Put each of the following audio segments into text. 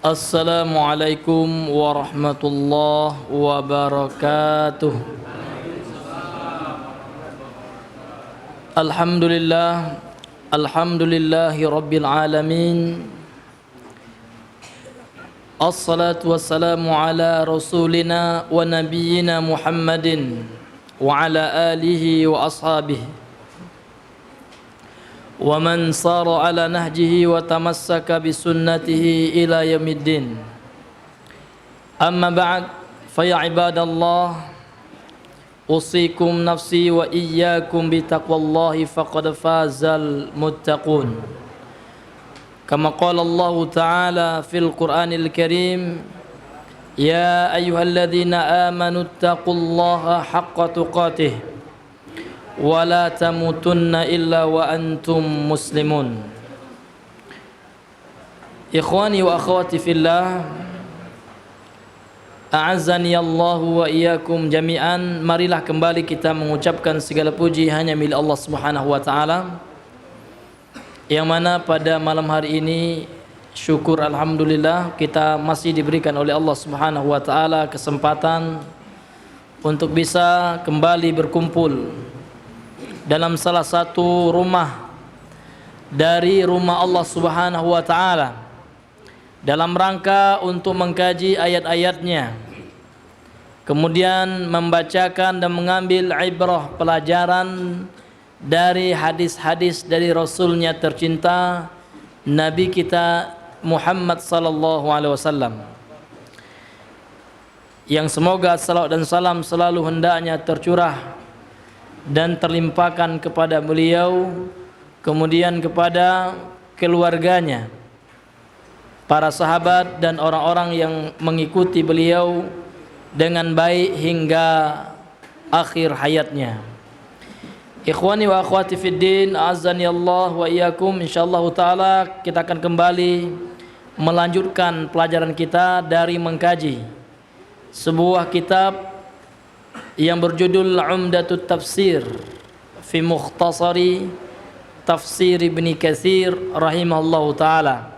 Assalamualaikum warahmatullahi wabarakatuh. Alhamdulillahi rabbil alamin. Assalatu wassalamu ala rasulina wa nabiyyina Muhammadin wa ala alihi wa ashabihi wa man sara ala nahjihi wa tamassaka bi sunnatihi ila yaumiddin. Amma ba'd, fa ya ibadallah, usikum nafsi wa iyyakum bi taqwallahi faqad fazal muttaqun. Kama qala Allah Ta'ala fil Qur'anil Karim, ya ayyuhalladzina amanu taqullaha haqqa tuqatih wa la tamutunna illa wa antum muslimun. Ikhwani wa akhwati fillah, a'azzani Allahu wa iyyakum jami'an. Marilah kembali kita mengucapkan segala puji hanya milik Allah Subhanahu wa taala, yang mana pada malam hari ini syukur alhamdulillah kita masih diberikan oleh Allah Subhanahu wa taala kesempatan untuk bisa kembali berkumpul dalam salah satu rumah dari rumah Allah Subhanahu wa taala dalam rangka untuk mengkaji ayat-ayatnya, kemudian membacakan dan mengambil ibrah pelajaran dari hadis-hadis dari Rasulnya tercinta, Nabi kita Muhammad sallallahu alaihi wasallam, yang semoga salawat dan salam selalu hendaknya tercurah dan terlimpahkan kepada beliau, kemudian kepada keluarganya, para sahabat dan orang-orang yang mengikuti beliau dengan baik hingga akhir hayatnya. Ikhwani wa akhwati fid din, azani Allah wa iyyakum. Insyaallah taala kita akan kembali melanjutkan pelajaran kita dari mengkaji sebuah kitab yang berjudul Umdatut Tafsir fi Mukhtasari Tafsir Ibnu Katsir rahimahullahu taala.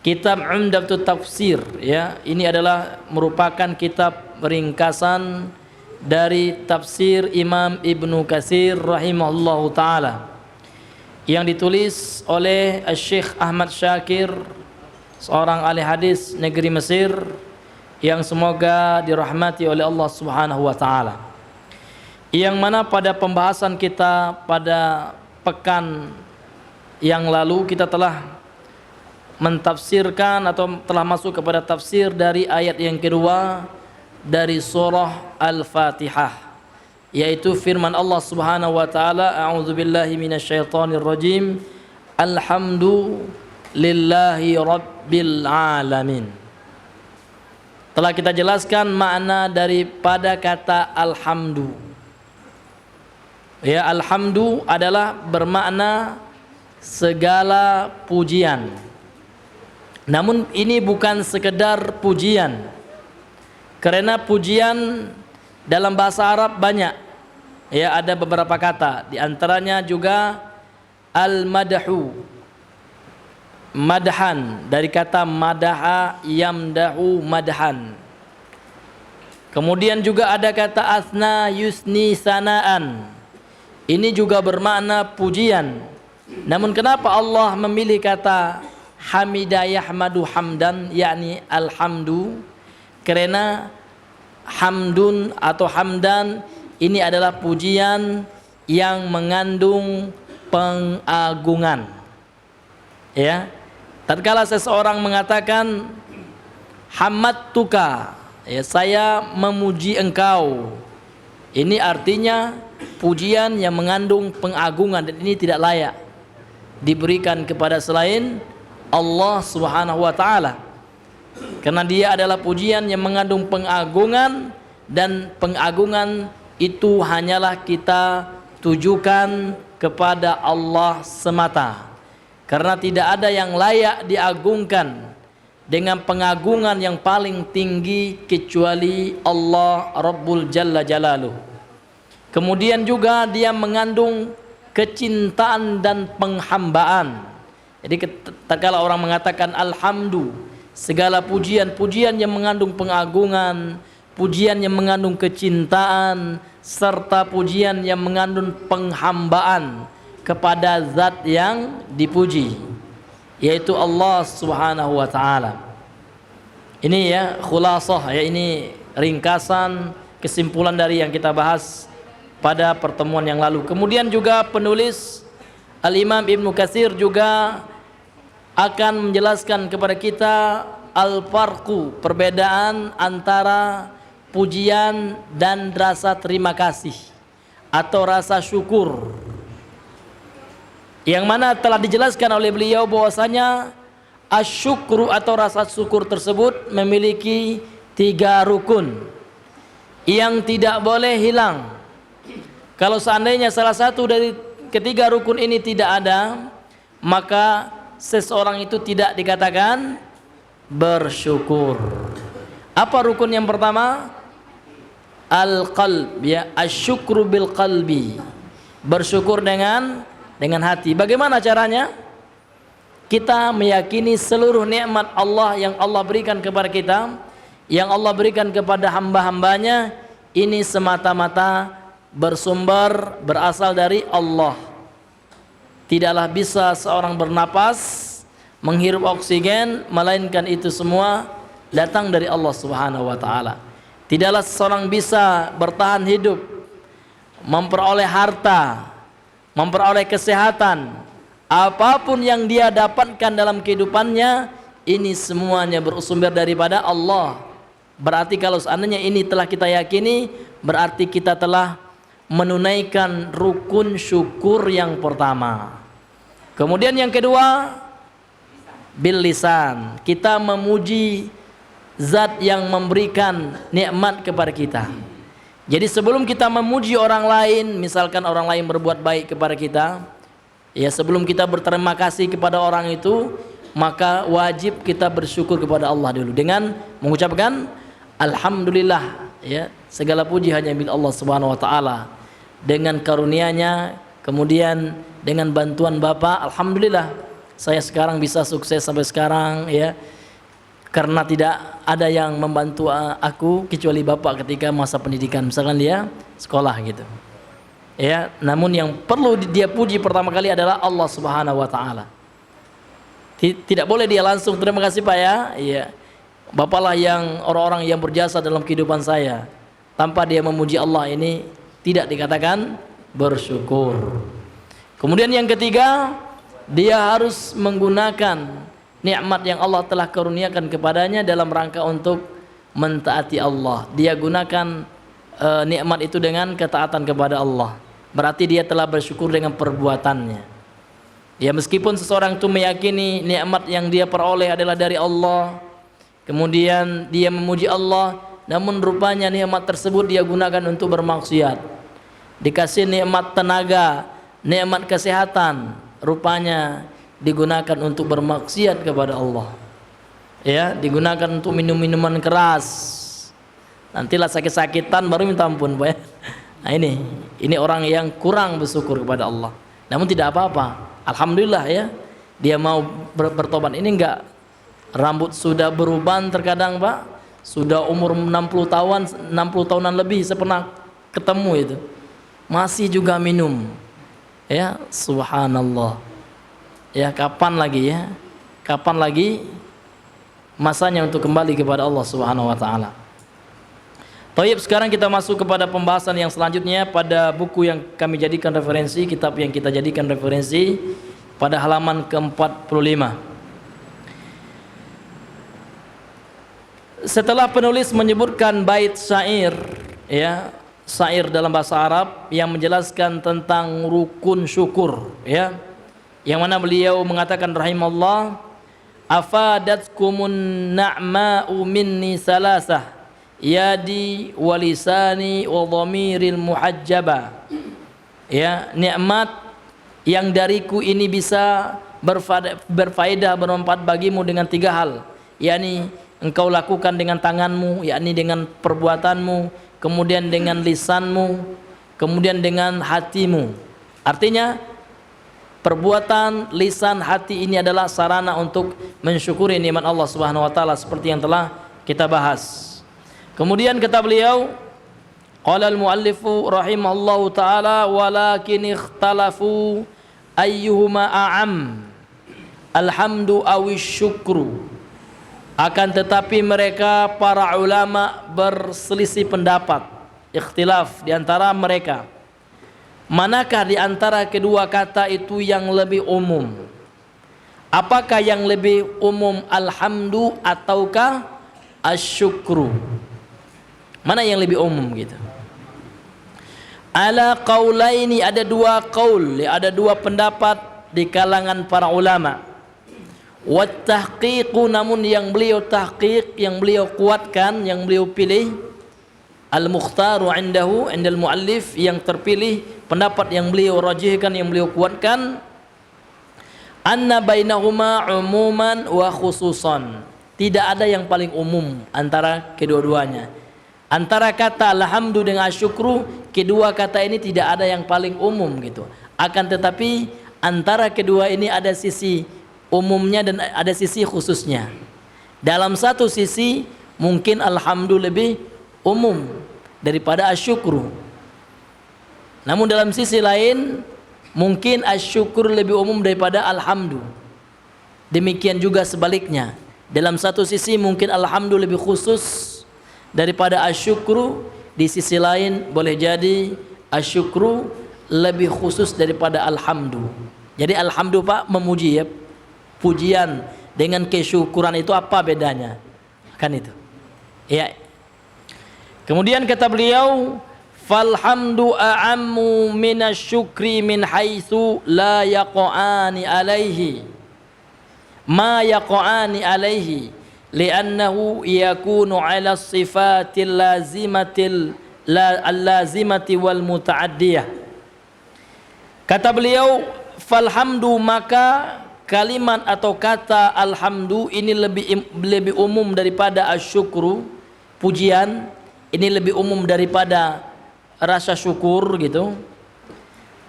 Kitab Umdatut Tafsir, ya, ini adalah merupakan kitab ringkasan dari tafsir Imam Ibnu Katsir rahimahullahu taala yang ditulis oleh Syekh Ahmad Syakir, seorang ahli hadis negeri Mesir yang semoga dirahmati oleh Allah Subhanahu wa taala. Yang mana pada pembahasan kita pada pekan yang lalu kita telah mentafsirkan atau telah masuk kepada tafsir dari ayat yang kedua dari surah Al-Fatihah, yaitu firman Allah Subhanahu wa taala, a'udzubillahi minasyaitonir rajim, alhamdulillahi rabbil alamin. Telah kita jelaskan makna daripada kata alhamdu. Ya, alhamdu adalah bermakna segala pujian. Namun ini bukan sekedar pujian, karena pujian dalam bahasa Arab banyak. Ya, ada beberapa kata, di antaranya juga al-madhu, madhan, dari kata madaha yamdahu madhan. Kemudian juga ada kata asna yusni sanaan, ini juga bermakna pujian. Namun kenapa Allah memilih kata hamida yahmadu hamdan, yakni alhamdu? Karena hamdun atau hamdan ini adalah pujian yang mengandung pengagungan. Ya, tatkala seseorang mengatakan hamadtuka, ya, saya memuji engkau, ini artinya pujian yang mengandung pengagungan, dan ini tidak layak diberikan kepada selain Allah Subhanahu wa taala, karena dia adalah pujian yang mengandung pengagungan, dan pengagungan itu hanyalah kita tujukan kepada Allah semata. Karena tidak ada yang layak diagungkan dengan pengagungan yang paling tinggi kecuali Allah Rabbul Jalla Jalaluh. Kemudian juga dia mengandung kecintaan dan penghambaan. Jadi tatkala orang mengatakan alhamdu, segala pujian-pujian yang mengandung pengagungan, pujian yang mengandung kecintaan, serta pujian yang mengandung penghambaan kepada zat yang dipuji, yaitu Allah Subhanahu wa taala. Ini ya khulasah, ya ini ringkasan kesimpulan dari yang kita bahas pada pertemuan yang lalu. Kemudian juga penulis Al-Imam Ibnu Katsir juga akan menjelaskan kepada kita al-farqu, perbedaan antara pujian dan rasa terima kasih atau rasa syukur, yang mana telah dijelaskan oleh beliau bahwasanya asyukru atau rasa syukur tersebut memiliki 3 rukun yang tidak boleh hilang. Kalau seandainya salah satu dari ketiga rukun ini tidak ada, maka seseorang itu tidak dikatakan bersyukur. Apa rukun yang pertama? Al-qalb, ya, asyukru bil qalbi, bersyukur dengan hati. Bagaimana caranya? Kita meyakini seluruh nikmat Allah yang Allah berikan kepada kita, yang Allah berikan kepada hamba-hambanya, ini semata-mata bersumber, berasal dari Allah. Tidaklah bisa seorang bernapas, menghirup oksigen, melainkan itu semua datang dari Allah Subhanahu wa taala. Tidaklah seorang bisa bertahan hidup, memperoleh harta, memperoleh kesehatan, apapun yang dia dapatkan dalam kehidupannya, ini semuanya bersumber daripada Allah. Berarti kalau seandainya ini telah kita yakini, berarti kita telah menunaikan rukun syukur yang pertama. Kemudian yang kedua, bil lisan, kita memuji zat yang memberikan nikmat kepada kita. Jadi sebelum kita memuji orang lain, misalkan orang lain berbuat baik kepada kita, ya, sebelum kita berterima kasih kepada orang itu, maka wajib kita bersyukur kepada Allah dulu dengan mengucapkan alhamdulillah, ya, segala puji hanya milik Allah Subhanahu wa taala. Dengan karunia-Nya, kemudian dengan bantuan Bapak, alhamdulillah saya sekarang bisa sukses sampai sekarang, ya, karena tidak ada yang membantu aku kecuali Bapak ketika masa pendidikan, misalkan dia sekolah gitu. Ya, namun yang perlu dia puji pertama kali adalah Allah Subhanahu wa taala. Tidak boleh dia langsung terima kasih Pak, ya. Iya. Bapaklah yang orang-orang yang berjasa dalam kehidupan saya. Tanpa dia memuji Allah, ini tidak dikatakan bersyukur. Kemudian yang ketiga, dia harus menggunakan nikmat yang Allah telah karuniakan kepadanya dalam rangka untuk mentaati Allah. Dia gunakan nikmat itu dengan ketaatan kepada Allah. Berarti dia telah bersyukur dengan perbuatannya. Ya, meskipun seseorang itu meyakini nikmat yang dia peroleh adalah dari Allah, kemudian dia memuji Allah, namun rupanya nikmat tersebut dia gunakan untuk bermaksiat. Dikasih nikmat tenaga, nikmat kesehatan, rupanya digunakan untuk bermaksiat kepada Allah. Ya, digunakan untuk minum minuman keras. Nantilah sakit-sakitan baru minta ampun, Pak, ya. Nah, ini orang yang kurang bersyukur kepada Allah. Namun tidak apa-apa. Alhamdulillah, ya. Dia mau bertobat. Ini enggak, rambut sudah beruban terkadang, Pak. Sudah umur 60 tahunan lebih, saya pernah ketemu itu. Masih juga minum. Ya, subhanallah. Ya, kapan lagi, ya? Kapan lagi masanya untuk kembali kepada Allah Subhanahu wa taala. Baik, sekarang kita masuk kepada pembahasan yang selanjutnya pada buku yang kami jadikan referensi, kitab yang kita jadikan referensi pada halaman ke-45. Setelah penulis menyebutkan bait syair, ya, syair dalam bahasa Arab yang menjelaskan tentang rukun syukur, ya, yang mana beliau mengatakan rahimallah, afadatkumun na'ma'u minni salasah, yadi walisani wa dhamiril muhajjaba. Ya, nikmat yang dariku ini bisa berfaedah, bermanfaat bagimu dengan 3 hal, yakni engkau lakukan dengan tanganmu, yakni dengan perbuatanmu, kemudian dengan lisanmu, kemudian dengan hatimu. Artinya perbuatan, lisan, hati ini adalah sarana untuk mensyukuri nikmat Allah Subhanahu wa taala seperti yang telah kita bahas. Kemudian kata beliau, qala al-muallifu rahimahullahu taala walakin ikhtalafu ayyuhuma a'am alhamdu awish syukru. Akan tetapi mereka para ulama berselisih pendapat, ikhtilaf di antara mereka. Manakah di antara kedua kata itu yang lebih umum? Apakah yang lebih umum alhamdu ataukah asyukru? Mana yang lebih umum gitu? Ala qaulaini, ada dua qaul, ada dua pendapat di kalangan para ulama. Wat tahqiqu, namun yang beliau tahqiq, yang beliau kuatkan, yang beliau pilih, al-mukhtaru indal muallif, yang terpilih, pendapat yang beliau rajihkan, yang beliau kuatkan, anna bainahuma umuman wa khususan. Tidak ada yang paling umum antara kedua-duanya. Antara kata alhamdu dengan syukru, kedua kata ini tidak ada yang paling umum gitu. Akan tetapi antara kedua ini ada sisi umumnya dan ada sisi khususnya. Dalam satu sisi mungkin alhamdu lebih umum daripada asyukru. Namun dalam sisi lain mungkin asyukur lebih umum daripada alhamdu. Demikian juga sebaliknya. Dalam satu sisi mungkin alhamdu lebih khusus daripada asyukru, di sisi lain boleh jadi asyukru lebih khusus daripada alhamdu. Jadi alhamdu Pak memuji ya, pujian dengan kesyukuran itu apa bedanya? Kan itu. Ya. Kemudian kata beliau, falhamdu a'ammu minasyukri min haitsu la yaqa'ani alaihi ma yaqa'ani alaihi li'annahu yakunu 'ala sifatil lazimati wal muta'addiyah. Kata beliau, falhamdu, maka kalimat atau kata alhamdu ini lebih umum daripada asyukru, pujian ini lebih umum daripada rasa syukur gitu.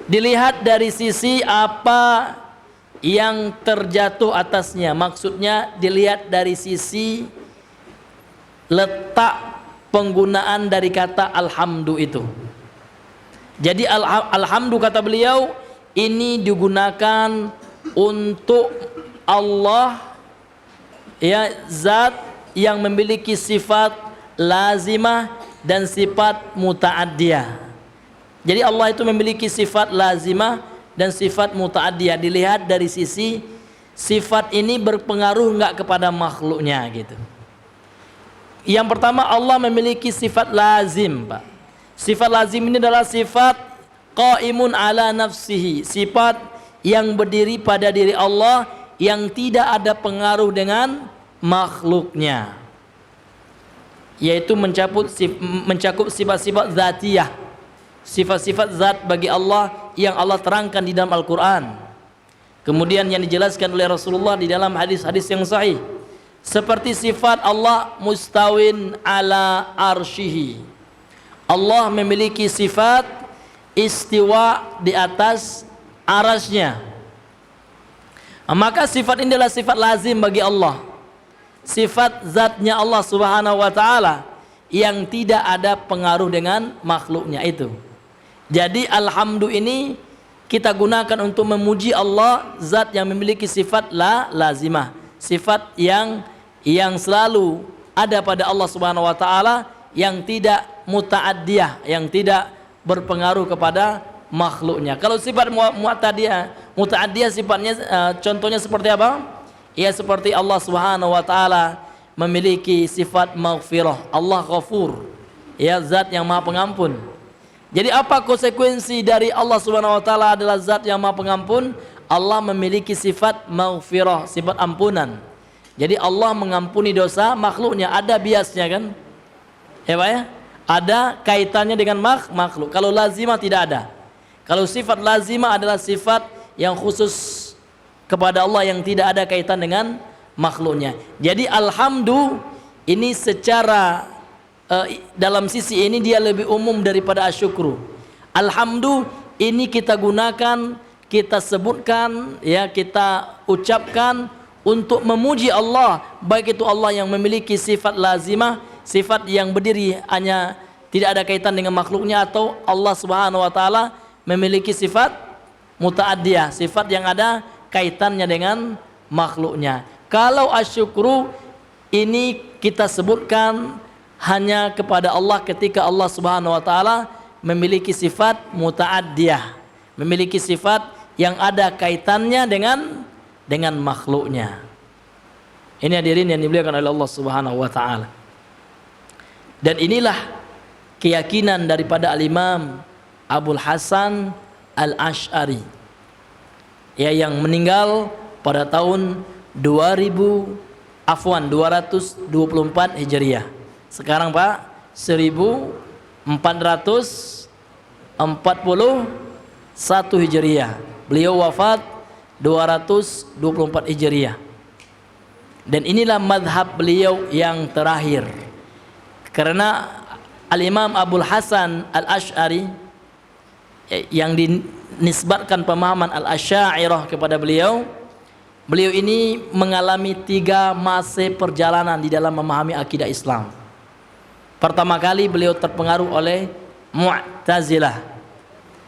Dilihat dari sisi apa yang terjatuh atasnya, maksudnya dilihat dari sisi letak penggunaan dari kata alhamdu itu. Jadi alhamdu kata beliau ini digunakan untuk Allah, ya, zat yang memiliki sifat lazimah dan sifat muta'addiyah. Jadi Allah itu memiliki sifat lazimah dan sifat muta'addiyah. Dilihat dari sisi sifat ini berpengaruh enggak kepada makhluknya gitu. Yang pertama, Allah memiliki sifat lazim, Pak. Sifat lazim ini adalah sifat qaimun ala nafsihi, sifat yang berdiri pada diri Allah, yang tidak ada pengaruh dengan makhluknya, yaitu mencakup sifat-sifat zatiyah, sifat-sifat zat bagi Allah yang Allah terangkan di dalam Al-Quran, kemudian yang dijelaskan oleh Rasulullah di dalam hadis-hadis yang sahih, seperti sifat Allah mustawin ala arshihi. Allah memiliki sifat istiwa di atas arasnya. Maka sifat ini adalah sifat lazim bagi Allah, sifat zatnya Allah Subhanahu wa ta'ala yang tidak ada pengaruh dengan makhluknya itu. Jadi alhamdu ini kita gunakan untuk memuji Allah, zat yang memiliki sifat lazimah, sifat yang selalu ada pada Allah Subhanahu wa ta'ala, yang tidak muta'addiyah, yang tidak berpengaruh kepada makhluknya. Kalau sifat muta'addiyah sifatnya contohnya seperti apa? Ya seperti Allah Subhanahu wa ta'ala memiliki sifat maghfirah, Allah ghafur, ya, zat yang maha pengampun. Jadi apa konsekuensi dari Allah Subhanahu wa ta'ala adalah zat yang maha pengampun? Allah memiliki sifat maghfirah, sifat ampunan. Jadi Allah mengampuni dosa makhluknya, ada biasnya kan? Ya Pak ya? Ada kaitannya dengan makhluk. Kalau lazimah tidak ada. Kalau sifat lazimah adalah sifat yang khusus kepada Allah yang tidak ada kaitan dengan makhluknya. Jadi alhamdu ini secara dalam sisi ini dia lebih umum daripada asyukru. Alhamdu ini kita gunakan kita sebutkan, ya, kita ucapkan untuk memuji Allah, baik itu Allah yang memiliki sifat lazimah, sifat yang berdiri hanya tidak ada kaitan dengan makhluknya, atau Allah Subhanahu wa taala memiliki sifat muta'addiyah, sifat yang ada kaitannya dengan makhluknya. Kalau asyukru ini kita sebutkan hanya kepada Allah ketika Allah Subhanahu wa taala memiliki sifat muta'addiyah, memiliki sifat yang ada kaitannya dengan makhluknya. Ini hadirin yang dimuliakan oleh Allah Subhanahu wa taala. Dan inilah keyakinan daripada Al-Imam Abul Hasan Al-Asy'ari, ya, yang meninggal pada tahun 224 Hijriah. Sekarang Pak 1441 Hijriah. Beliau wafat 224 Hijriah. Dan inilah madhab beliau yang terakhir. Karena Al-Imam Abul Hasan Al-Asy'ari yang dinisbatkan pemahaman Al-Asy'ariyah kepada beliau, beliau ini mengalami 3 masa perjalanan di dalam memahami akidah Islam. Pertama kali beliau terpengaruh oleh Mu'tazilah.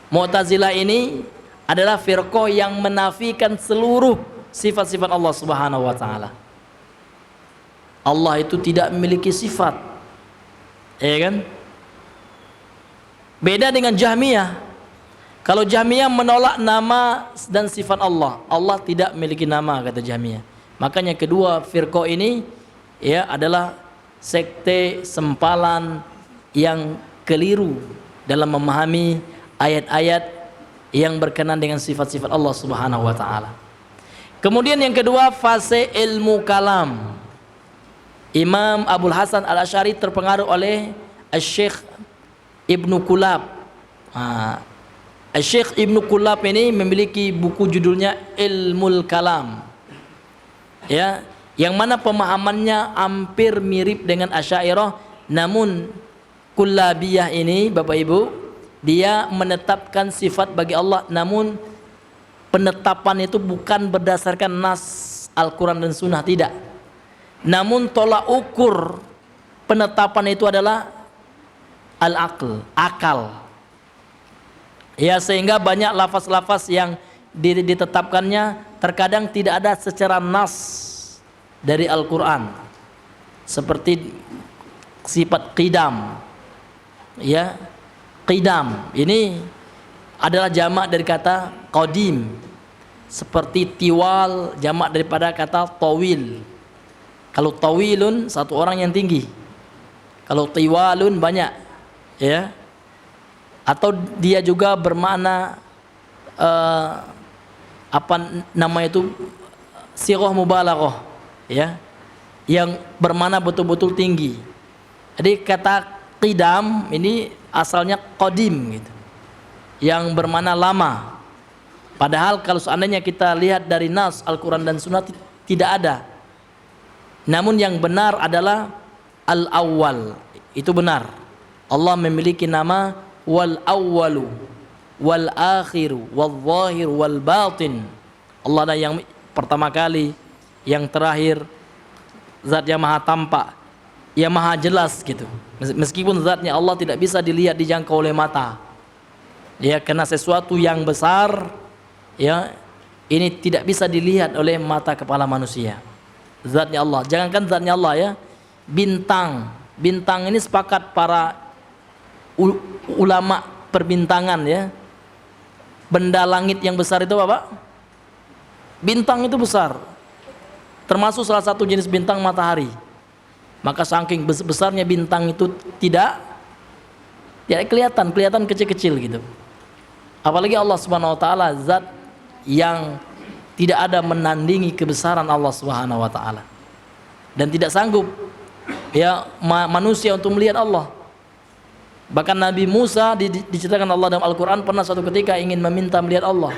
Mu'tazilah ini adalah firqah yang menafikan seluruh sifat-sifat Allah Subhanahu wa taala. Allah itu tidak memiliki sifat, ya kan? Beda dengan Jahmiyah. Kalau Jahmiyah menolak nama dan sifat Allah, Allah tidak memiliki nama, kata Jahmiyah. Makanya kedua firqah ini, ya, adalah sekte sempalan yang keliru dalam memahami ayat-ayat yang berkenan dengan sifat-sifat Allah Subhanahu wa taala. Kemudian yang kedua, fase ilmu kalam. Imam Abul Hasan Al-Asy'ari terpengaruh oleh Syekh Ibnu Kulab. Syekh Ibnu Kulab ini memiliki buku judulnya Ilmul Kalam, ya, yang mana pemahamannya hampir mirip dengan Asy'ariyah, namun Kullabiyah ini, Bapak Ibu, dia menetapkan sifat bagi Allah, namun penetapan itu bukan berdasarkan nas Al-Quran dan Sunnah, tidak. Namun tolak ukur penetapan itu adalah al-aql, akal. Ya, sehingga banyak lafaz-lafaz yang ditetapkannya terkadang tidak ada secara nas dari Al-Quran, seperti sifat qidam, ya, qidam ini adalah jamak dari kata qadim, seperti tiwal jamak daripada kata tawil. Kalau tawilun satu orang yang tinggi, kalau tiwalun banyak, ya. Atau dia juga bermakna apa nama itu, sighah mubalaghah, ya, yang bermakna betul-betul tinggi. Jadi kata qidam ini asalnya qadim gitu, yang bermakna lama. Padahal kalau seandainya kita lihat dari nas Al-Quran dan Sunnah tidak ada. Namun yang benar adalah al-awwal, itu benar. Allah memiliki nama wal awwalu wal akhiru wal zahir wal batin. Allah adalah yang pertama kali, yang terakhir, zat yang maha tampak, yang maha jelas gitu. Meskipun zatnya Allah tidak bisa dilihat, dijangkau oleh mata, ya, karena sesuatu yang besar, ya, ini tidak bisa dilihat oleh mata kepala manusia. Zatnya Allah, jangankan zatnya Allah, ya, bintang ini sepakat para ulama perbintangan, ya, benda langit yang besar itu apa? Bintang itu besar, termasuk salah satu jenis bintang matahari. Maka saking besarnya bintang itu tidak kelihatan kecil-kecil gitu. Apalagi Allah Subhanahu wa taala, zat yang tidak ada menandingi kebesaran Allah Subhanahu wa taala. Dan tidak sanggup, ya, manusia untuk melihat Allah. Bahkan Nabi Musa diceritakan Allah dalam Al-Quran pernah suatu ketika ingin meminta melihat Allah.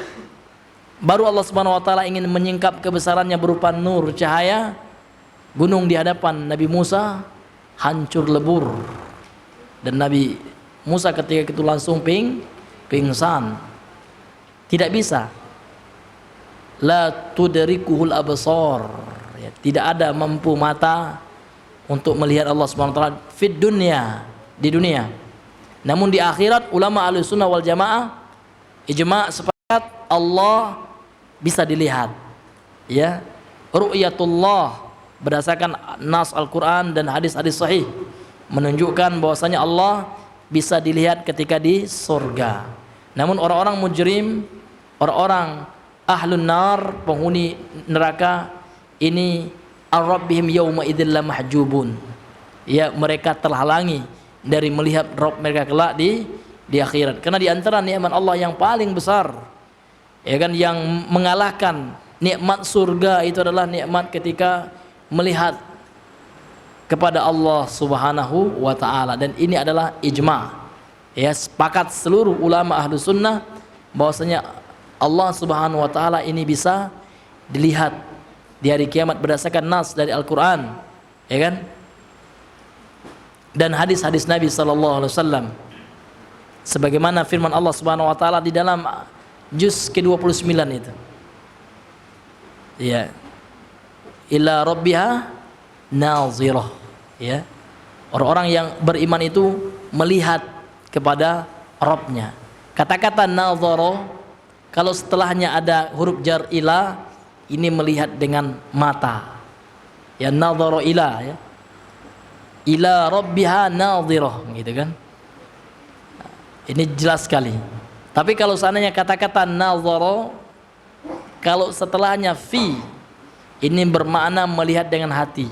Baru Allah Subhanahu wa taala ingin menyingkap kebesarannya berupa nur, cahaya, gunung di hadapan Nabi Musa hancur lebur. Dan Nabi Musa ketika itu langsung pingsan. Tidak bisa. la tudrikuhul absar, ya, tidak ada mampu mata untuk melihat Allah Subhanahu wa taala fid dunya, di dunia. Namun di akhirat ulama Ahlussunnah wal Jamaah ijma' sepakat Allah bisa dilihat. Ya, ru'yatullah berdasarkan nas Al-Qur'an dan hadis-hadis sahih menunjukkan bahwasanya Allah bisa dilihat ketika di surga. Namun orang-orang mujrim, orang-orang ahlun nar, penghuni neraka ini ar-rabbihim yauma idzil mahjubun. Ya, mereka terhalangi dari melihat Rabb mereka kelak di akhirat. Karena di antara nikmat Allah yang paling besar, ya kan, yang mengalahkan nikmat surga itu adalah nikmat ketika melihat kepada Allah Subhanahu wa taala, dan ini adalah ijma'. Ya, sepakat seluruh ulama Ahlus Sunnah bahwasanya Allah Subhanahu wa taala ini bisa dilihat di hari kiamat berdasarkan nas dari Al-Qur'an, ya kan? Dan hadis-hadis Nabi sallallahu alaihi wasallam. Sebagaimana firman Allah Subhanahu wa taala di dalam juz ke-29 itu. Ya. Ila rabbiha nazirah, ya. Orang-orang yang beriman itu melihat kepada Rabbnya. Kata-kata nazara kalau setelahnya ada huruf jar ila, ini melihat dengan mata. Ya, nazara ila, ya. Ila rabbiha nazirah, gitu kan. Ini jelas sekali. Tapi kalau seandainya kata-kata nazara kalau setelahnya fi, ini bermakna melihat dengan hati.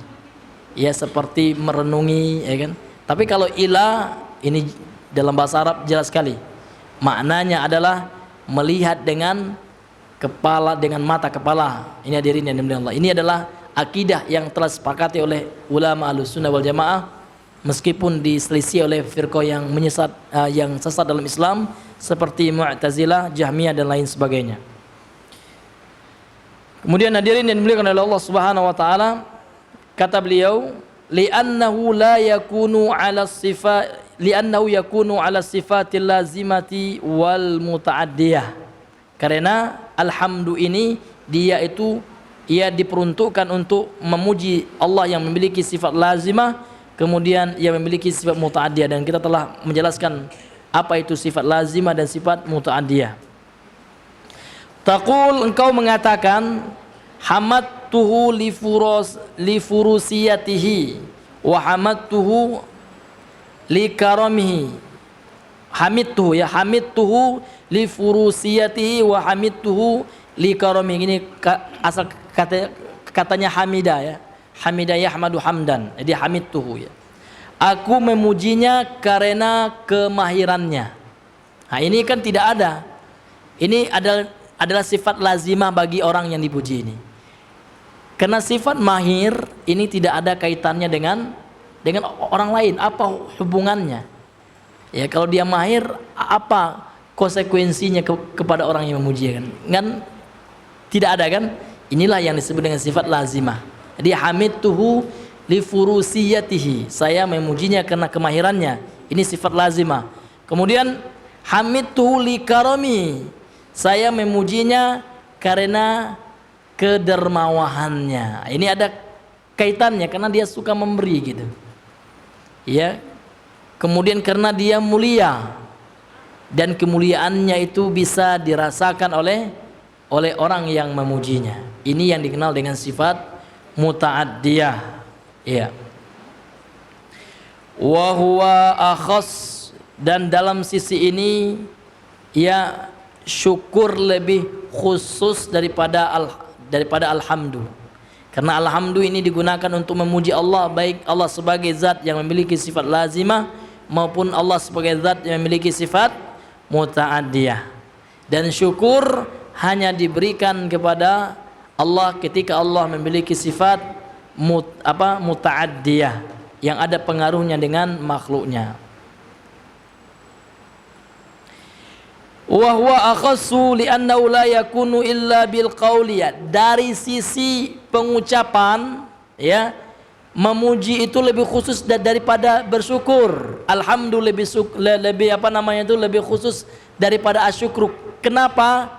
Ya, seperti merenungi, ya kan. Tapi kalau ila ini dalam bahasa Arab jelas sekali. Maknanya adalah melihat dengan kepala, dengan mata kepala. Ini hadirin yang dimuliakan Allah. Ini adalah akidah yang telah disepakati oleh ulama Ahlussunnah wal Jamaah, meskipun diselisih oleh firqah yang menyesat, yang sesat dalam Islam seperti Mu'tazilah, Jahmiyah dan lain sebagainya. Kemudian hadirin yang dimuliakan oleh Allah Subhanahu wa taala, kata beliau, li'annahu la yakunu 'ala sifat li'annahu yakunu 'ala sifatil lazimati wal muta'addiyah. Karena alhamdu ini dia itu ia diperuntukkan untuk memuji Allah yang memiliki sifat lazimah, kemudian ia memiliki sifat muta'addiyah, dan kita telah menjelaskan apa itu sifat lazimah dan sifat muta'addiyah. Taqul, engkau mengatakan, hamadtuhu li furusiyatihi wa hamadtuhu li karamihi. Hamidtuhu, ya, hamidtuhu li furusiyatihi wa hamidtuhu li karamihi. Ini asal katanya hamidah, ya. Hamidah yahmadu hamdan. Jadi hamidtuhu, ya. Aku memujinya karena kemahirannya. Nah, ini kan tidak ada. Ini adalah sifat lazimah bagi orang yang dipuji ini. Karena sifat mahir ini tidak ada kaitannya dengan orang lain. Apa hubungannya? Ya, kalau dia mahir, apa konsekuensinya kepada orang yang memuji, kan? Kan tidak ada, kan? Inilah yang disebut dengan sifat lazimah. Jadi hamidtuhu li furusiyatihi, saya memujinya karena kemahirannya. Ini sifat lazimah. Kemudian hamidtuhu li karami, saya memujinya karena kedermawahannya. Ini ada kaitannya karena dia suka memberi, gitu. Ya. Kemudian karena dia mulia, dan kemuliaannya itu bisa dirasakan oleh orang yang memujinya. Ini yang dikenal dengan sifat muta'addiyah. Ya. Wa huwa akhas, dan dalam sisi ini ya syukur lebih khusus daripada alhamdu. Karena alhamdu ini digunakan untuk memuji Allah, baik Allah sebagai zat yang memiliki sifat lazimah maupun Allah sebagai zat yang memiliki sifat muta'addiyah. Dan syukur hanya diberikan kepada Allah ketika Allah memiliki sifat muta'addiyah yang ada pengaruhnya dengan makhluknya. Wa huwa akhassu li'annahu la yakunu illa bil qawliyah. Dari sisi pengucapan, ya, memuji itu lebih khusus daripada bersyukur. Alhamdulillah lebih lebih khusus daripada asyukur. Kenapa?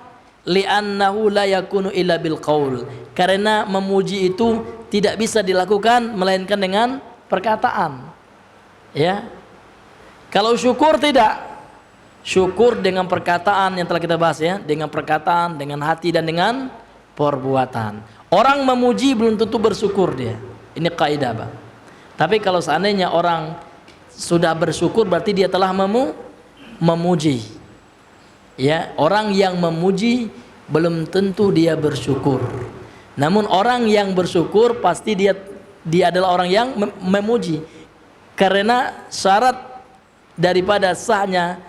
li'annahu la yakunu illa bil qaul, karena memuji itu tidak bisa dilakukan melainkan dengan perkataan. Ya. Kalau syukur tidak. Syukur dengan perkataan yang telah kita bahas ya, dengan perkataan, dengan hati dan dengan perbuatan. Orang memuji belum tentu bersyukur dia. Ini kaidah, Bang. Tapi kalau seandainya orang sudah bersyukur berarti dia telah memuji. Ya, orang yang memuji belum tentu dia bersyukur. Namun orang yang bersyukur pasti dia adalah orang yang memuji. Karena syarat daripada sahnya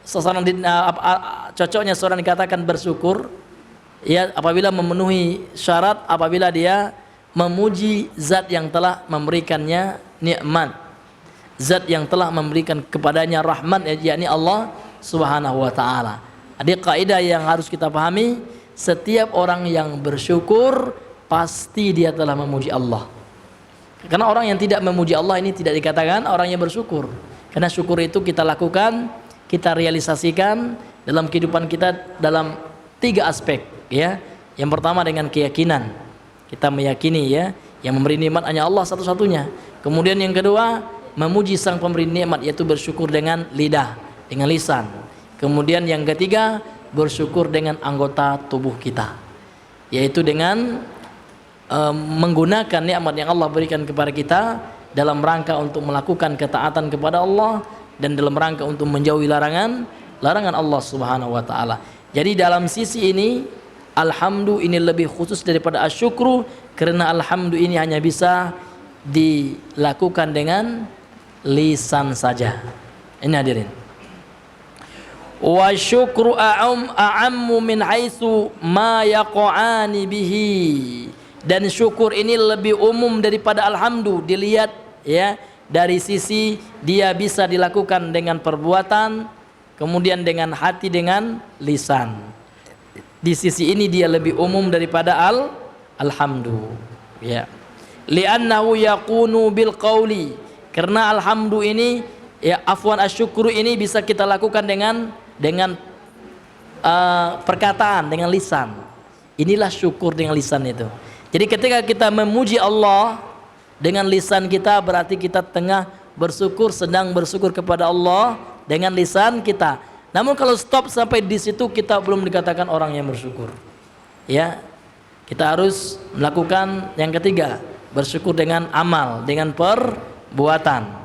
seseorang cocoknya seorang dikatakan bersyukur ya apabila memenuhi syarat, apabila dia memuji zat yang telah memberikannya nikmat, zat yang telah memberikan kepadanya rahmat, yakni Allah Subhanahu wa taala. Ada kaidah yang harus kita pahami, setiap orang yang bersyukur pasti dia telah memuji Allah. Karena orang yang tidak memuji Allah ini tidak dikatakan orang yang bersyukur. Karena syukur itu kita lakukan, kita realisasikan dalam kehidupan kita dalam 3 aspek ya. Yang pertama dengan keyakinan. Kita meyakini ya, yang memberi nikmat hanya Allah satu-satunya. Kemudian yang kedua, memuji sang pemberi nikmat yaitu bersyukur dengan lidah, dengan lisan. Kemudian yang ketiga, bersyukur dengan anggota tubuh kita. Yaitu dengan menggunakan nikmat yang Allah berikan kepada kita dalam rangka untuk melakukan ketaatan kepada Allah dan dalam rangka untuk menjauhi larangan Allah Subhanahu wa taala. Jadi dalam sisi ini alhamdu ini lebih khusus daripada asyukru, karena alhamdu ini hanya bisa dilakukan dengan lisan saja. Ini hadirin. Wa syukru a'ammu min haitsu ma yaqa'ani bihi. Dan syukur ini lebih umum daripada alhamdu, dilihat ya dari sisi dia bisa dilakukan dengan perbuatan, kemudian dengan hati, dengan lisan. Di sisi ini dia lebih umum daripada alhamdu ya. Li'annahu yakunu bil qauli, karena alhamdu ini ya afwan asyukru ini bisa kita lakukan dengan perkataan, dengan lisan. Inilah syukur dengan lisan itu. Jadi ketika kita memuji Allah dengan lisan kita, berarti kita tengah bersyukur, sedang bersyukur kepada Allah dengan lisan kita. Namun kalau stop sampai di situ, kita belum dikatakan orang yang bersyukur. Ya, kita harus melakukan yang ketiga, bersyukur dengan amal, dengan perbuatan.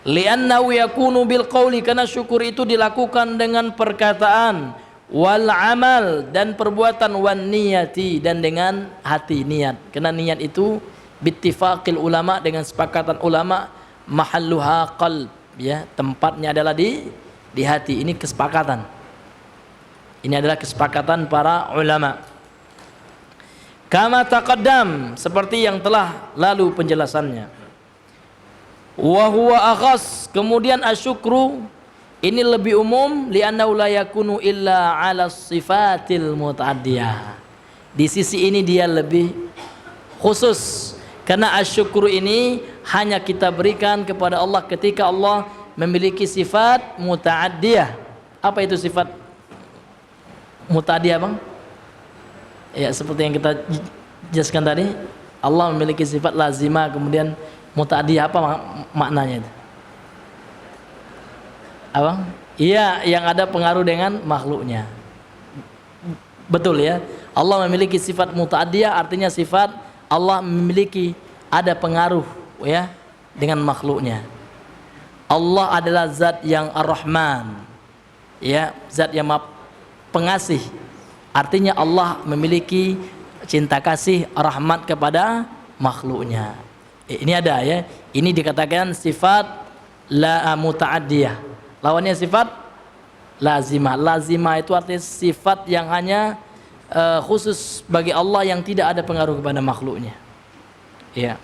Li'annahu yakunu bil qauli, karena syukur itu dilakukan dengan perkataan, wal amal dan perbuatan, wan niyati dan dengan hati, niat. Karena niat itu bittifaqil ulama, dengan sepakatan ulama, mahalluha qalb ya, tempatnya adalah di hati. Ini kesepakatan. Ini adalah kesepakatan para ulama. Kama taqaddam, seperti yang telah lalu penjelasannya. Wa huwa akhas, kemudian asyukru ini lebih umum, li'annahu la yakunu illa 'ala sifatil muta'addiyah. Di sisi ini dia lebih khusus, karena asyukru ini hanya kita berikan kepada Allah ketika Allah memiliki sifat muta'addiyah. Apa itu sifat muta'addiyah, Bang? Ya, seperti yang kita jelaskan tadi, Allah memiliki sifat lazimah, kemudian muta'addiyah, apa maknanya itu? Abang? Iya, yang ada pengaruh dengan makhluknya. Betul ya. Allah memiliki sifat muta'addiyah, artinya sifat Allah memiliki ada pengaruh ya dengan makhluknya. Allah adalah zat yang Ar-Rahman. Ya, zat yang pengasih. Artinya Allah memiliki cinta kasih, rahmat kepada makhluknya. Ini ada ya. Ini dikatakan sifat la muta'addiyah. Lawannya sifat lazimah. Lazimah itu artinya sifat yang hanya khusus bagi Allah, yang tidak ada pengaruh kepada makhluknya. Ya.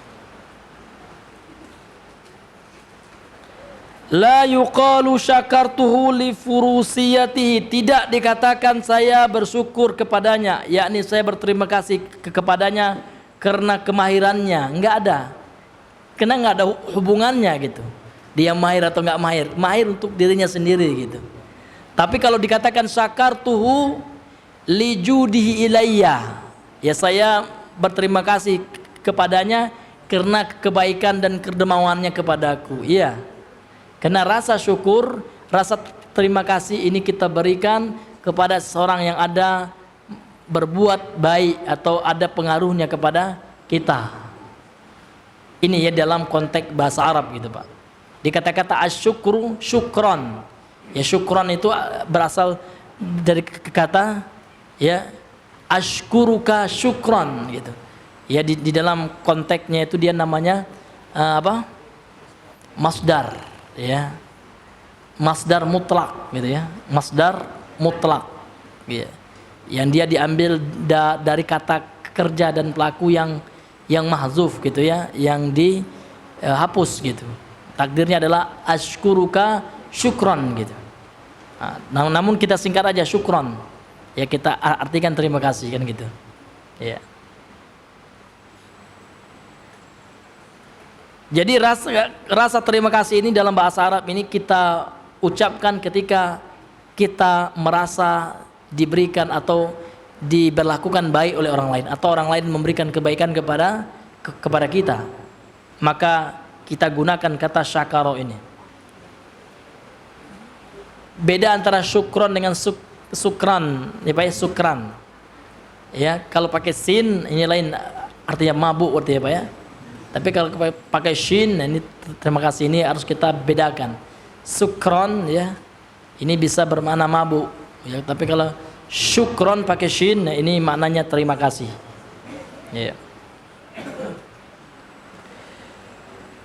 La yuqalu syakartuhu li furusiyatihi, tidak dikatakan saya bersyukur kepadanya, yakni saya berterima kasih kepadanya karena kemahirannya. Enggak ada. Karena enggak ada hubungannya gitu. Dia mahir atau enggak mahir, mahir untuk dirinya sendiri gitu. Tapi kalau dikatakan syakartuhu, li judihi ilayya, ya saya berterima kasih kepadanya karena kebaikan dan kedermawanannya kepadaku. Iya, karena rasa syukur, rasa terima kasih ini kita berikan kepada seorang yang ada berbuat baik atau ada pengaruhnya kepada kita. Ini ya dalam konteks bahasa Arab gitu Pak. Di kata-kata asyukru, syukron. Ya syukron itu berasal dari kata ya ashkuruka syukron gitu. Ya di dalam konteksnya itu dia namanya apa? Masdar ya. Masdar mutlak gitu ya. Masdar mutlak. Ya. Yang dia diambil dari kata kerja dan pelaku yang mahzuf gitu ya, yang dihapus gitu. Takdirnya adalah ashkuruka syukron gitu. Nah, namun kita singkat aja syukron. Ya kita artikan terima kasih kan gitu. Ya. Jadi rasa terima kasih ini dalam bahasa Arab ini kita ucapkan ketika kita merasa diberikan atau diberlakukan baik oleh orang lain atau orang lain memberikan kebaikan kepada kita. Maka kita gunakan kata syakaro ini. Beda antara syukron dengan sukran, ya Pak ya, sukran. Ya, kalau pakai sin ini lain artinya mabuk artinya Pak ya. Tapi kalau pakai shin, ini terima kasih ini harus kita bedakan. Sukron ya, ini bisa bermakna mabuk. Ya, tapi kalau syukron pakai shin, ini maknanya terima kasih. Ya.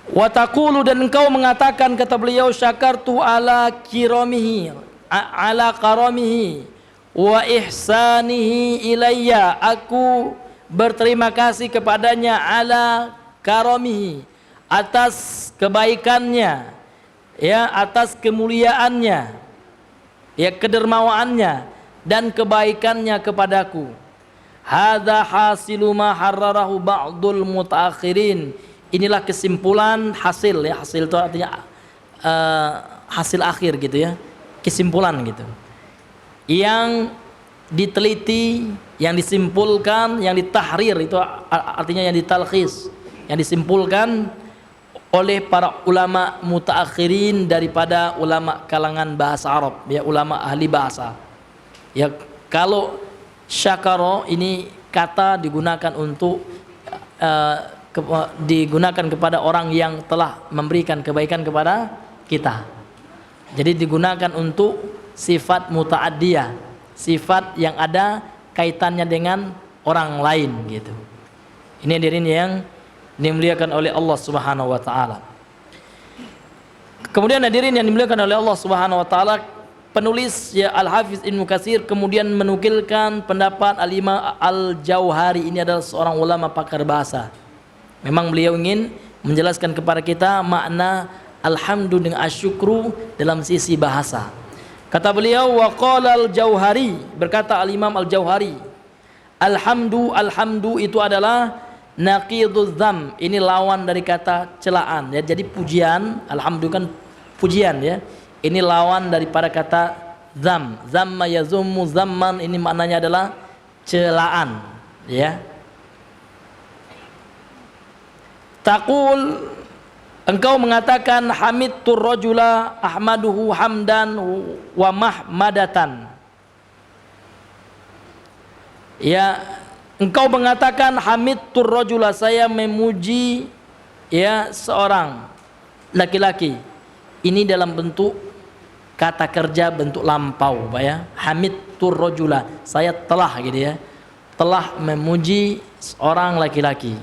Wa taqulu, dan engkau mengatakan, kata beliau, syakartu ala kiramihi, ala karamihi wa ihsanihi ilayya, aku berterima kasih kepadanya ala karamihi, atas kebaikannya ya, atas kemuliaannya ya, kedermawaannya dan kebaikannya kepadaku. Hadza hasilu ma harrarahu ba'dul mutaakhirin, inilah kesimpulan hasil ya, hasil itu artinya hasil akhir gitu ya, kesimpulan gitu, yang diteliti, yang disimpulkan, yang ditahrir, itu artinya yang ditalkhis, yang disimpulkan oleh para ulama mutaakhirin daripada ulama kalangan bahasa Arab ya, ulama ahli bahasa ya. Kalau syakara ini kata digunakan untuk digunakan kepada orang yang telah memberikan kebaikan kepada kita. Jadi digunakan untuk sifat muta'addiyah, sifat yang ada kaitannya dengan orang lain gitu. Ini hadirin yang dimuliakan oleh Allah Subhanahu wa taala. Kemudian hadirin yang dimuliakan oleh Allah Subhanahu wa taala, penulis ya Al-Hafiz Ibnu Katsir kemudian menukilkan pendapat Al-Imam Al-Jauhari. Ini adalah seorang ulama pakar bahasa. Memang beliau ingin menjelaskan kepada kita makna alhamdu dengan asyukru dalam sisi bahasa. Kata beliau, wa qala Al-Jauhari, berkata Al-Imam Al-Jauhari, alhamdu itu adalah naqiduz dzam, ini lawan dari kata celaan ya. Jadi pujian, alhamdu kan pujian ya. Ini lawan daripada kata dzam. Zamma yazummu zamman, ini maknanya adalah celaan ya. Taqul, engkau mengatakan hamidtur rajula ahmaduhu hamdan wa mahmadatan. Ya, engkau mengatakan hamidtur rajula, saya memuji ya seorang laki-laki. Ini dalam bentuk kata kerja bentuk lampau, Pak ya. Hamidtur rajula, saya telah gitu ya. Telah memuji seorang laki-laki.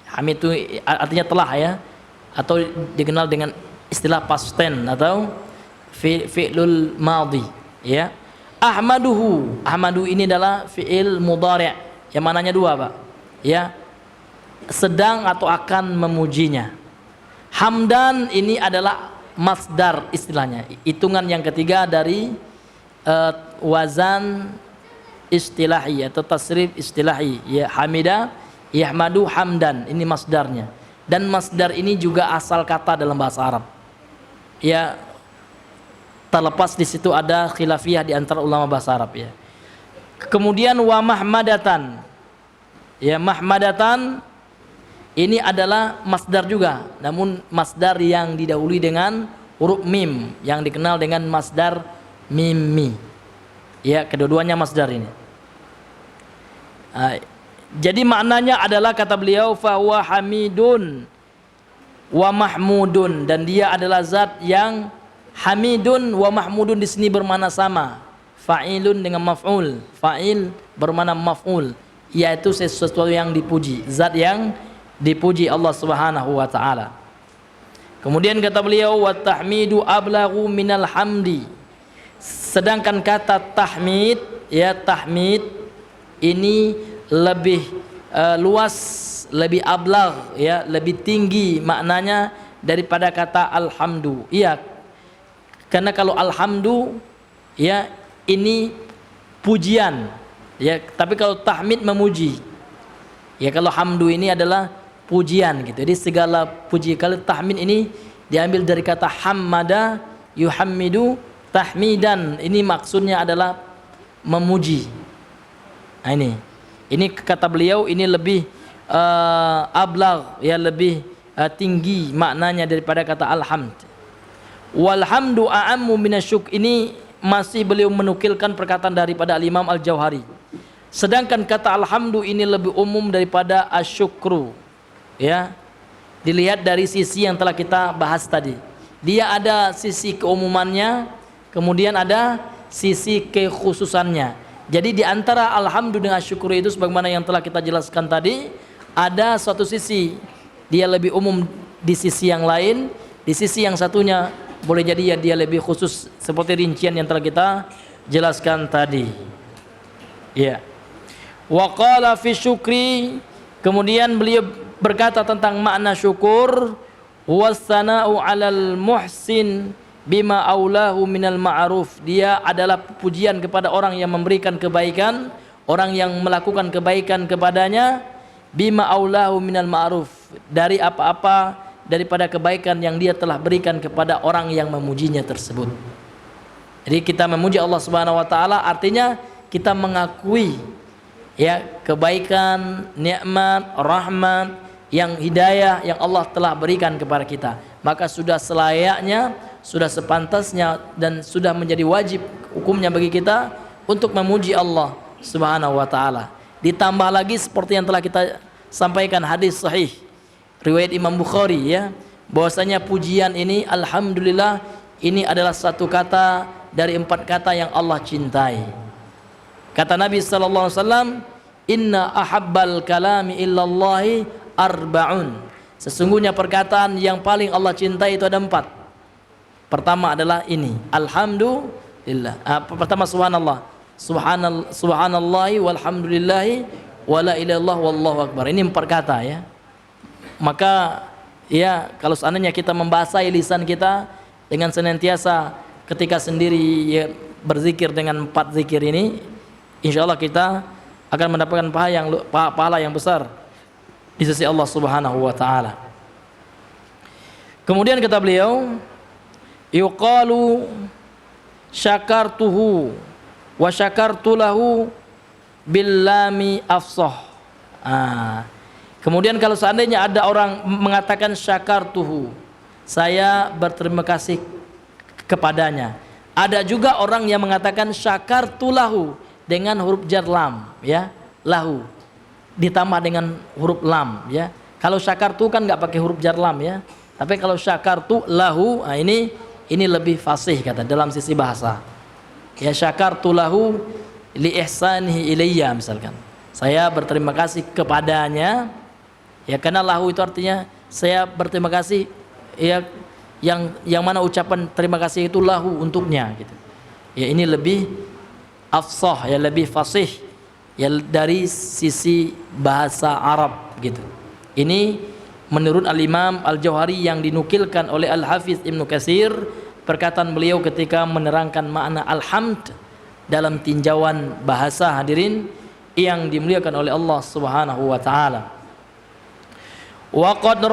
Hamid itu artinya telah ya, atau dikenal dengan istilah past tense atau fi'lul madhi ya. Ahmaduhu, ahmadu ini adalah fi'il mudhari' yang mananya dua Pak ya, sedang atau akan memujinya. Hamdan ini adalah masdar istilahnya, hitungan yang ketiga dari wazan istilahi atau tasrif istilahi ya. Hamida yahmadu hamdan, ini masdarnya, dan masdar ini juga asal kata dalam bahasa Arab ya. Terlepas di situ ada khilafiyah di antara ulama bahasa Arab ya. Kemudian wa mahmadatan. Ya, mahmadatan ini adalah masdar juga, namun masdar yang didahului dengan huruf mim yang dikenal dengan masdar mimmi. Ya, kedua-duanya masdar ini. Jadi maknanya adalah kata beliau fa huwa hamidun wa mahmudun, dan dia adalah zat yang hamidun wa mahmudun di sini bermakna sama. Fa'ilun dengan maf'ul. Fa'il bermakna maf'ul, yaitu sesuatu yang dipuji, zat yang dipuji Allah Subhanahu wa taala. Kemudian kata beliau wa tahmidu ablaghu minal hamdi. Sedangkan kata tahmid, ya tahmid ini lebih luas, lebih ablagh, ya lebih tinggi maknanya daripada kata alhamdu. Iya. Karena kalau alhamdu ya ini pujian, ya, tapi kalau tahmid memuji. Ya, kalau hamdu ini adalah pujian gitu. Jadi segala puji. Kalau tahmid ini diambil dari kata hammada yuhammidu tahmidan. Ini maksudnya adalah memuji. Nah, ini kata beliau ini lebih ablagh, ya lebih tinggi maknanya daripada kata alhamd. Walhamdu a'ammu minasyuk, ini masih beliau menukilkan perkataan daripada Al-Imam Al-Jauhari. Sedangkan kata alhamdu ini lebih umum daripada asyukru. Ya, dilihat dari sisi yang telah kita bahas tadi. Dia ada sisi keumumannya, kemudian ada sisi kekhususannya. Jadi di antara alhamdu dengan syukur itu sebagaimana yang telah kita jelaskan tadi, ada suatu sisi dia lebih umum di sisi yang lain, di sisi yang satunya boleh jadi ya dia lebih khusus seperti rincian yang telah kita jelaskan tadi. Ya. Wa qala fi syukri, kemudian beliau berkata tentang makna syukur, wassana'u 'alal muhsin bima aulahu minal ma'ruf. Dia adalah pujian kepada orang yang memberikan kebaikan, orang yang melakukan kebaikan kepadanya, bima aulahu minal ma'ruf, dari apa-apa daripada kebaikan yang dia telah berikan kepada orang yang memujinya tersebut. Jadi kita memuji Allah Subhanahu wa taala artinya kita mengakui ya kebaikan, nikmat, rahmat, yang hidayah yang Allah telah berikan kepada kita. Maka sudah selayaknya, sudah sepantasnya dan sudah menjadi wajib hukumnya bagi kita untuk memuji Allah Subhanahu wa taala. Ditambah lagi seperti yang telah kita sampaikan hadis sahih riwayat Imam Bukhari, ya, bahwasanya pujian ini alhamdulillah ini adalah satu kata dari 4 kata yang Allah cintai. Kata Nabi sallallahu alaihi wasallam, inna ahabbal kalami illallahi arba'un. Sesungguhnya perkataan yang paling Allah cintai itu ada 4. Pertama adalah ini, alhamdulillah. Pertama subhanallah. Subhanallahi walhamdulillahi wala ilaha illallah wallahu akbar. Ini 4 kata, ya. Maka ya kalau seandainya kita membasahi lisan kita dengan senantiasa ketika sendiri ya, berzikir dengan 4 zikir ini, insyaallah kita akan mendapatkan pahala yang besar di sisi Allah Subhanahu wa taala. Kemudian kata beliau, yuqalu syakartuhu wa syakartu lahu billami afsah. Kemudian kalau seandainya ada orang mengatakan syakartuhu, saya berterima kasih kepadanya. Ada juga orang yang mengatakan syakartu lahu dengan huruf jar lam, ya, lahu ditambah dengan huruf lam, ya. Kalau syakartu kan nggak pakai huruf jar lam, ya. Tapi kalau syakartu lahu, ini lebih fasih kata dalam sisi bahasa. Ya, syakartu lahu li ihsanihi ilayya, misalkan. Saya berterima kasih kepadanya. Ya, karena lahu itu artinya saya berterima kasih, ya, yang mana ucapan terima kasih itu lahu untuknya gitu. Ya, ini lebih afsah, ya lebih fasih ya dari sisi bahasa Arab gitu. Ini menurut Al-Imam Al-Jauhari yang dinukilkan oleh Al-Hafiz Ibnu Katsir, perkataan beliau ketika menerangkan makna alhamd dalam tinjauan bahasa, hadirin yang dimuliakan oleh Allah Subhanahu wa taala. Wa qad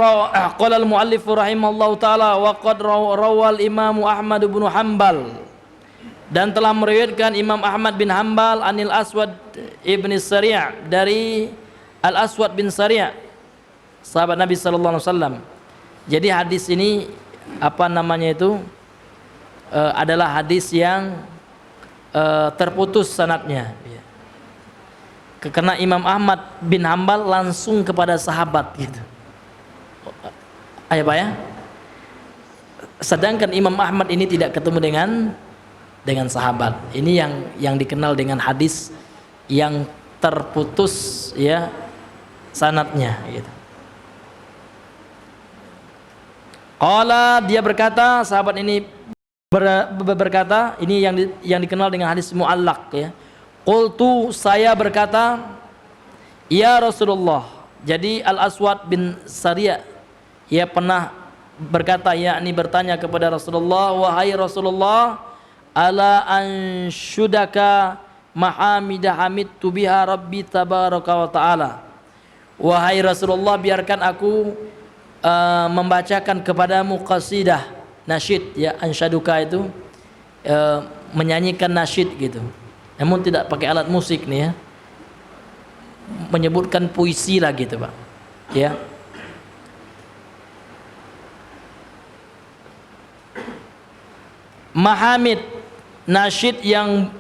qala al-muallif rahimahullahu taala wa qad rawal Imam Ahmad bin Hanbal Dan telah meriwayatkan Imam Ahmad bin Hanbal anil Aswad ibn Sari' dari Al Aswad bin Sari', sahabat Nabi sallallahu alaihi wasallam. Jadi hadis ini apa namanya itu adalah hadis yang terputus sanadnya. Karena Imam Ahmad bin Hanbal langsung kepada sahabat gitu. Ayo Pak ya. Sedangkan Imam Ahmad ini tidak ketemu dengan sahabat. Ini yang dikenal dengan hadis yang terputus ya sanadnya gitu. Qala, dia berkata, sahabat ini berkata, ini yang dikenal dengan hadis muallaq ya. Qultu, saya berkata, ya Rasulullah. Jadi Al Aswad bin Sari' ia pernah berkata, yakni bertanya kepada Rasulullah, wahai Rasulullah, ala ansyudaka mahamidah hamidtu biha rabbi tabaraka wa ta'ala. Wahai Rasulullah, biarkan aku membacakan kepadamu qasidah, nasyid ya. Ansyaduka itu menyanyikan nasyid gitu, namun tidak pakai alat musik nih ya, menyebutkan puisi lah gitu Pak ya. Mahamid, nasyid yang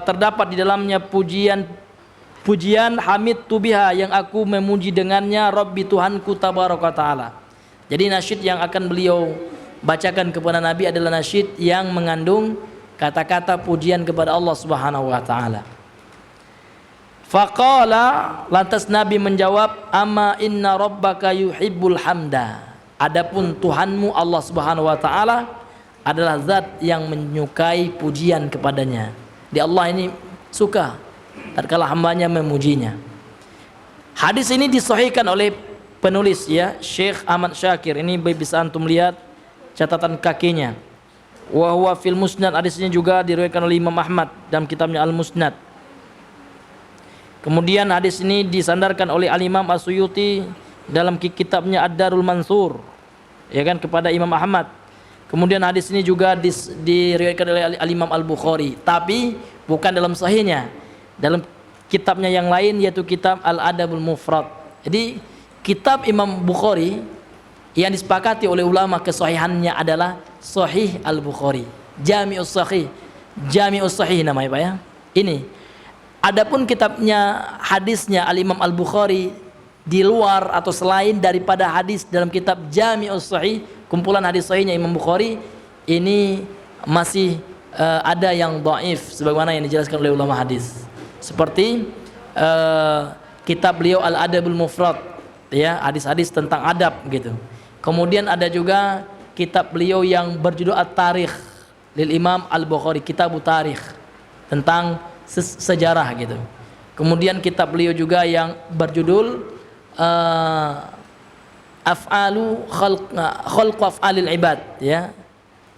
terdapat di dalamnya pujian hamid tubiha, yang aku memuji dengannya Rabbi Tuhanku tabaraka taala. Jadi nasyid yang akan beliau bacakan kepada Nabi adalah nasyid yang mengandung kata-kata pujian kepada Allah Subhanahu wa taala. Faqala, lantas Nabi menjawab, amma inna rabbaka yuhibbul hamda. Adapun Tuhanmu Allah Subhanahu wa taala adalah zat yang menyukai pujian kepadanya. Di Allah ini suka tatkala hambanya memujinya. Hadis ini disahihkan oleh penulis ya, Syekh Ahmad Syakir. Ini bisa antum lihat catatan kakinya. Wa huwa fil Musnad, hadisnya juga diriwayatkan oleh Imam Ahmad dalam kitabnya Al Musnad. Kemudian hadis ini disandarkan oleh Al Imam As-Suyuti dalam kitabnya Ad-Darul Mansur ya kan, kepada Imam Ahmad. Kemudian hadis ini juga diriwayatkan oleh Al Imam Al-Bukhari, tapi bukan dalam sahihnya, dalam kitabnya yang lain, yaitu kitab Al-Adabul Mufrad. Jadi kitab Imam Bukhari yang disepakati oleh ulama kesahihannya adalah Sahih Al-Bukhari, Jami'us Sahih, Jami'us Sahih namanya Pak ya. Ini adapun kitabnya hadisnya Al-Imam Al-Bukhari di luar atau selain daripada hadis dalam kitab Jami'us Sahih, kumpulan hadis sahihnya Imam Bukhari, ini masih ada yang dhaif sebagaimana yang dijelaskan oleh ulama hadis. Seperti kitab beliau Al-Adabul Mufrad ya, hadis-hadis tentang adab gitu. Kemudian ada juga kitab beliau yang berjudul At-Tarikh lil Imam Al-Bukhari, Kitabut Tarikh, tentang sejarah gitu. Kemudian kitab beliau juga yang berjudul Af'alu khalq af'alil ibad ya,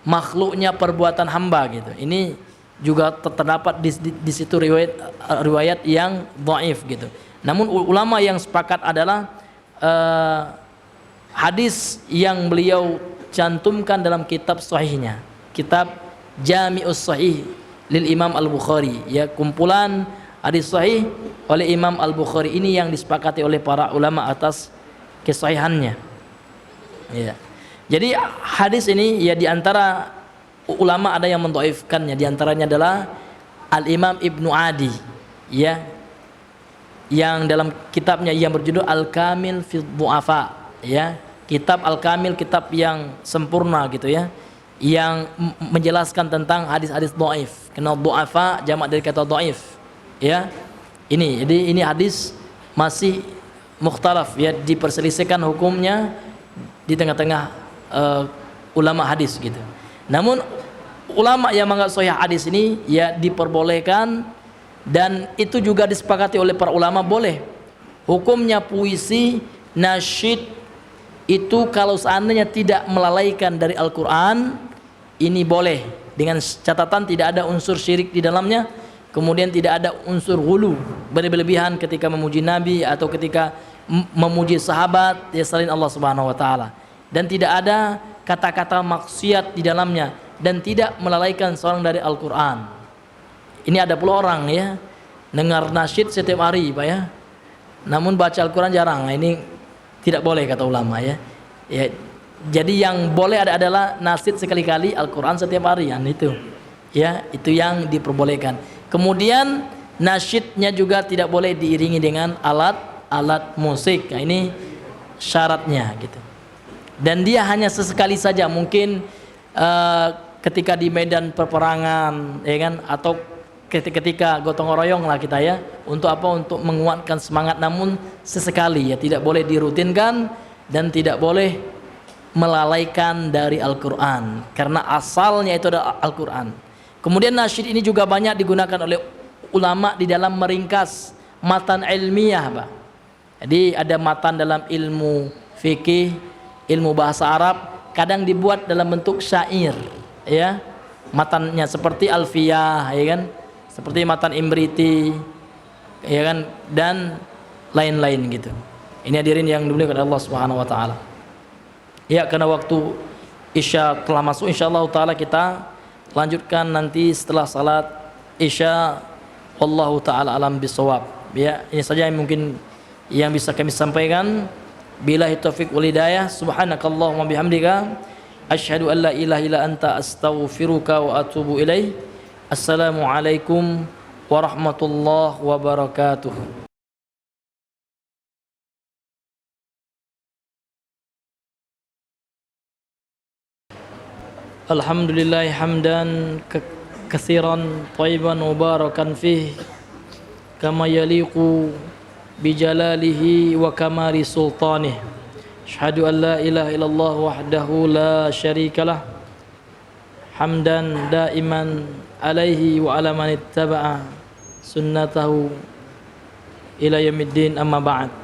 makhluknya perbuatan hamba gitu. Ini juga terdapat di situ riwayat yang dhaif gitu. Namun ulama yang sepakat adalah hadis yang beliau cantumkan dalam kitab sahihnya, kitab Jami'us Sahih lil Imam Al-Bukhari ya, kumpulan hadis sahih oleh Imam Al-Bukhari, ini yang disepakati oleh para ulama atas kesahihannya ya. Jadi hadis ini ya, diantara ulama ada yang mendhaifkannya, diantaranya adalah Al-Imam Ibnu Adi ya, yang dalam kitabnya yang berjudul Al-Kamil fi Du'afa ya, kitab Al-Kamil, kitab yang sempurna gitu ya, yang menjelaskan tentang hadis-hadis dhaif. Karena du'afa jamak dari kata dhaif ya. Jadi ini hadis masih mukhtalaf ya, diperselisihkan hukumnya di tengah-tengah ulama hadis gitu. Namun ulama yang menganggap sahih hadis ini ya diperbolehkan, dan itu juga disepakati oleh para ulama boleh hukumnya puisi nasyid itu kalau seandainya tidak melalaikan dari Al-Quran, ini boleh dengan catatan tidak ada unsur syirik di dalamnya. Kemudian tidak ada unsur ghulu, berlebihan ketika memuji Nabi atau ketika memuji sahabat ya selain Allah Subhanahu wa taala, dan tidak ada kata-kata maksiat di dalamnya, dan tidak melalaikan seorang dari Al-Quran. Ini ada pula orang ya dengar nasyid setiap hari Pak ya, namun baca Al-Quran jarang. Nah, ini tidak boleh kata ulama ya. Ya, jadi yang boleh adalah nasyid sekali-kali, Al-Quran setiap hari, itu ya, itu yang diperbolehkan. Kemudian nasyidnya juga tidak boleh diiringi dengan alat musik. Nah, ini syaratnya gitu. Dan dia hanya sesekali saja, mungkin ketika di medan peperangan ya kan, atau ketika gotong royong lah kita ya, untuk apa, untuk menguatkan semangat, namun sesekali ya, tidak boleh dirutinkan dan tidak boleh melalaikan dari Al-Quran, karena asalnya itu adalah Al-Quran. Kemudian nasyid ini juga banyak digunakan oleh ulama di dalam meringkas matan ilmiah Pak. Jadi ada matan dalam ilmu fikih, ilmu bahasa Arab, kadang dibuat dalam bentuk syair ya, matannya seperti Alfiyah ya kan, seperti matan Imriti ya kan, dan lain-lain gitu. Ini hadirin yang dimuliakan Allah Subhanahu wa taala. Ya, karena waktu Isya telah masuk, insyaallah taala kita lanjutkan nanti setelah salat Isya. Wallahu taala alam bisawab. Ya, ini saja yang mungkin yang bisa kami sampaikan. Billahi taufiq wal hidayah. Subhanakallahumma bihamdika asyhadu an la ilaha illa anta astaghfiruka wa atubu ilaik. Assalamualaikum warahmatullahi wabarakatuh. Alhamdulillah hamdan katsiran thayyiban mubarakan fih kama yaliqu bijalalihi wa kamali sultanih. Asyhadu an la ilaha illallah wahdahu la syarikalah hamdan daiman alaihi wa ala man ittaba'a sunnatahu ila yaumiddin, amma ba'd.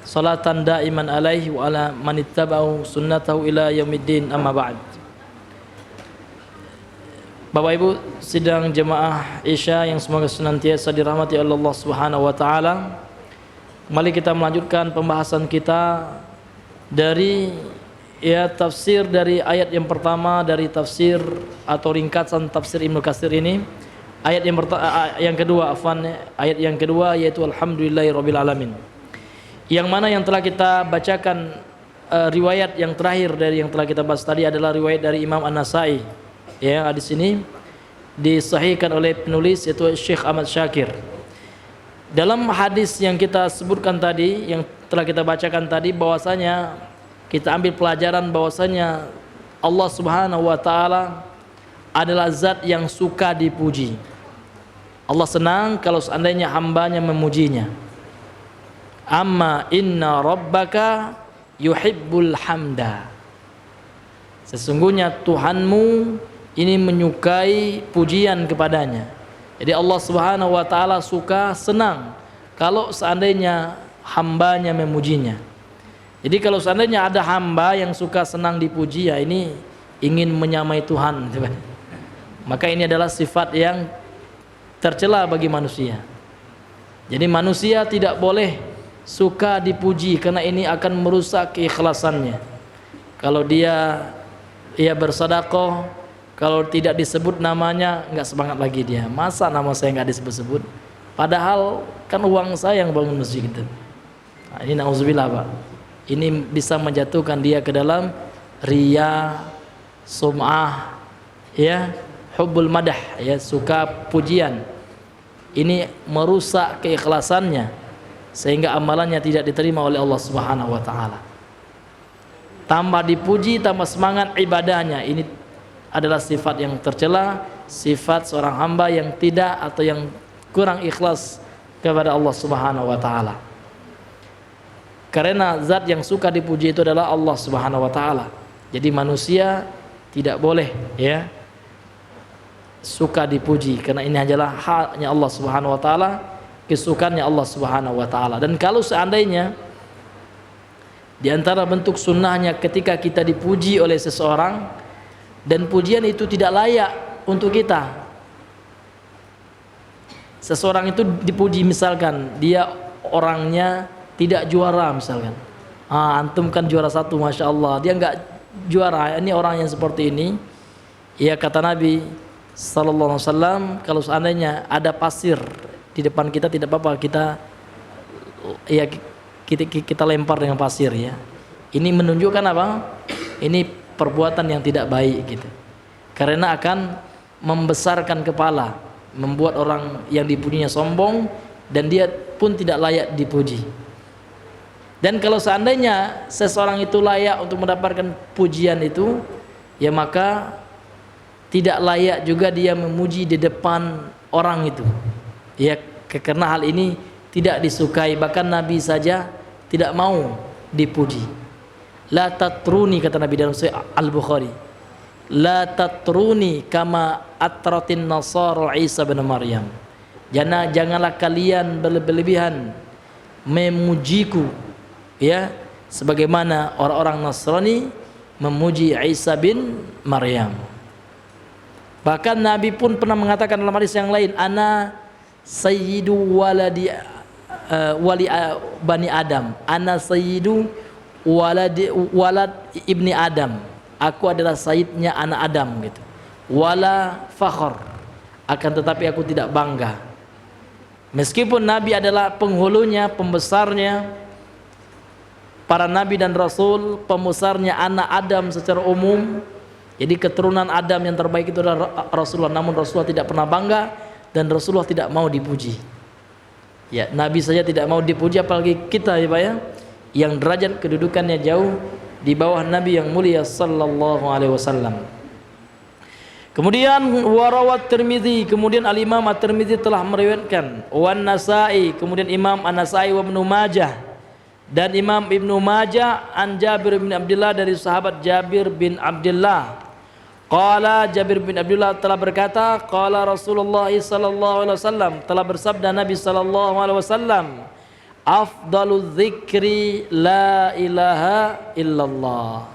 Salatan daiman alaihi wa ala man ittaba'u sunnatahu ila yaumiddin, amma ba'd. Bapak Ibu sidang jemaah Isya yang semoga senantiasa dirahmati oleh Allah Subhanahu wa taala. Kembali kita melanjutkan pembahasan kita dari ya tafsir dari ayat yang pertama dari tafsir atau ringkasan tafsir Ibnu Katsir ini. Ayat yang kedua, ayat yang kedua yaitu alhamdulillahirabbil alamin. Yang mana yang telah kita bacakan riwayat yang terakhir dari yang telah kita bahas tadi adalah riwayat dari Imam An-Nasai. Ya, di sini disahihkan oleh penulis yaitu Syekh Ahmad Syakir. Dalam hadis yang kita sebutkan tadi, yang telah kita bacakan tadi, bahwasanya kita ambil pelajaran bahwasanya Allah Subhanahu wa taala adalah zat yang suka dipuji. Allah senang kalau seandainya hambanya memujinya. Amma inna rabbaka yuhibbul hamda. Sesungguhnya Tuhanmu ini menyukai pujian kepadanya. Jadi Allah Subhanahu wa taala suka, senang kalau seandainya hambanya memujinya. Jadi kalau seandainya ada hamba yang suka senang dipuji, ya ini ingin menyamai Tuhan. Maka ini adalah sifat yang tercela bagi manusia. Jadi manusia tidak boleh suka dipuji, karena ini akan merusak keikhlasannya. Kalau dia bersedekah, kalau tidak disebut namanya, nggak semangat lagi dia. Masa nama saya nggak disebut-sebut? Padahal kan uang saya yang bangun masjid itu. Nah, ini na'udzubillah Pak. Ini bisa menjatuhkan dia ke dalam riya, sum'ah, ya, hubbul madah, ya, suka pujian. Ini merusak keikhlasannya sehingga amalannya tidak diterima oleh Allah Subhanahu wa taala. Tambah dipuji, tambah semangat ibadahnya. Ini adalah sifat yang tercela, sifat seorang hamba yang tidak atau yang kurang ikhlas kepada Allah Subhanahu wa taala. Karena zat yang suka dipuji itu adalah Allah Subhanahu wa taala. Jadi manusia tidak boleh ya suka dipuji, karena ini adalah haknya Allah Subhanahu wa taala, kesukaannya Allah Subhanahu wa taala. Dan kalau seandainya di antara bentuk sunnahnya ketika kita dipuji oleh seseorang dan pujian itu tidak layak untuk kita, seseorang itu dipuji, misalkan dia orangnya tidak juara misalkan, antum kan juara 1 masya Allah, dia nggak juara, ini orang yang seperti ini Ya kata Nabi sallallahu alaihi wasallam, kalau seandainya ada pasir di depan kita tidak apa-apa, kita lempar dengan pasir ya. Ini menunjukkan apa? Ini perbuatan yang tidak baik gitu. Karena akan membesarkan kepala, membuat orang yang dipujinya sombong dan dia pun tidak layak dipuji. Dan kalau seandainya seseorang itu layak untuk mendapatkan pujian itu, ya maka tidak layak juga dia memuji di depan orang itu. Ya, karena hal ini tidak disukai, bahkan Nabi saja tidak mau dipuji. La tatruni, kata Nabi dalam Sahih Al-Bukhari, la tatruni kama atratin nasara Isa bin Maryam. Janganlah kalian berlebihan memujiku, ya, sebagaimana orang-orang Nasrani memuji Isa bin Maryam. Bahkan Nabi pun pernah mengatakan dalam hadis yang lain, ana sayyidu wali bani Adam, ana sayyidu walad ibni Adam, aku adalah sayyidnya anak Adam gitu. Wala fakhr, akan tetapi aku tidak bangga. Meskipun Nabi adalah penghulunya, pembesarnya para nabi dan rasul, pembesarnya anak Adam secara umum. Jadi keturunan Adam yang terbaik itu adalah Rasulullah, namun Rasulullah tidak pernah bangga dan Rasulullah tidak mau dipuji. Ya, Nabi saja tidak mau dipuji, apalagi kita ya Pak ya, yang derajat kedudukannya jauh di bawah Nabi yang mulia sallallahu alaihi wasallam. Kemudian warawat Tirmidzi, kemudian Al-Imam At-Tirmidzi telah meriwayatkan, wan Nasa'i, kemudian Imam An-Nasa'i wa Ibnu Majah, dan Imam Ibnu Majah an Jabir bin Abdullah, dari sahabat Jabir bin Abdullah. Qala, Jabir bin Abdullah telah berkata, qala Rasulullah sallallahu alaihi wasallam, telah bersabda Nabi sallallahu alaihi wasallam, afdaluz zikri la ilaha illallah.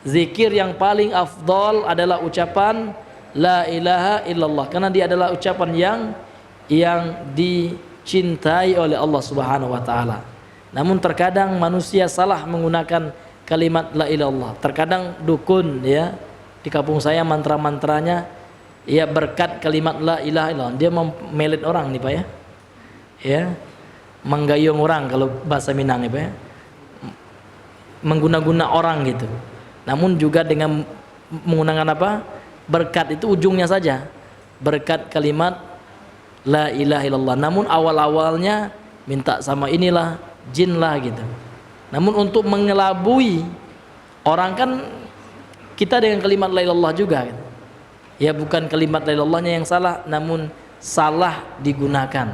Zikir yang paling afdal adalah ucapan la ilaha illallah, karena dia adalah ucapan yang dicintai oleh Allah Subhanahu wa taala. Namun terkadang manusia salah menggunakan kalimat la ilaha illallah. Terkadang dukun ya di kampung saya mantra-mantranya ya berkat kalimat la ilaha illallah, dia memelet orang nih Pak ya. Ya, menggayung orang kalau bahasa Minang ya Pak ya. Mengguna-guna orang gitu. Namun juga dengan menggunakan apa? Berkat itu ujungnya saja. Berkat kalimat la ilaha illallah. Namun awal-awalnya minta sama inilah, jin lah gitu. Namun untuk mengelabui orang kan kita dengan kalimat la ilaha illallah juga gitu. Ya, bukan kalimat la ilaha illallahnya yang salah, namun salah digunakan.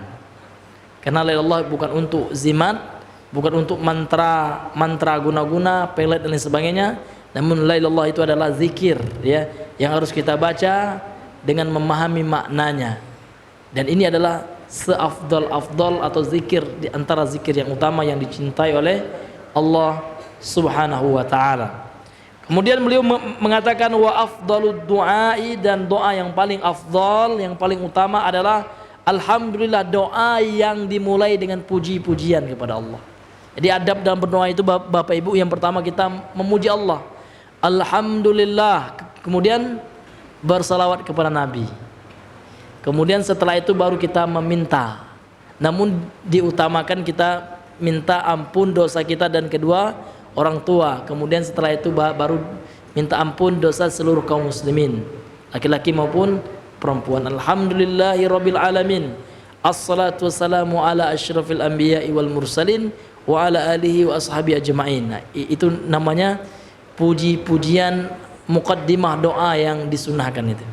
Karena la ilaha illallah bukan untuk zimat, bukan untuk mantra guna-guna, pelet dan lain sebagainya. Namun la ilaha illallah itu adalah zikir ya, yang harus kita baca dengan memahami maknanya. Dan ini adalah seafdal atau zikir di antara zikir yang utama yang dicintai oleh Allah Subhanahu wa taala. Kemudian beliau mengatakan wa afdalud du'ai, dan doa yang paling afdal, yang paling utama adalah alhamdulillah, doa yang dimulai dengan puji-pujian kepada Allah. Jadi adab dalam berdoa itu Bapak Ibu, yang pertama kita memuji Allah, alhamdulillah, kemudian bersalawat kepada Nabi. Kemudian setelah itu baru kita meminta. Namun diutamakan kita minta ampun dosa kita dan kedua orang tua. Kemudian setelah itu baru minta ampun dosa seluruh kaum muslimin, laki-laki maupun perempuan. Alhamdulillahi rabbil alamin, assalatu wassalamu ala asyrafil anbiya'i wal mursalin wa ala alihi wa ashabi ajma'in. Nah, itu namanya puji-pujian muqaddimah doa yang disunahkan itu.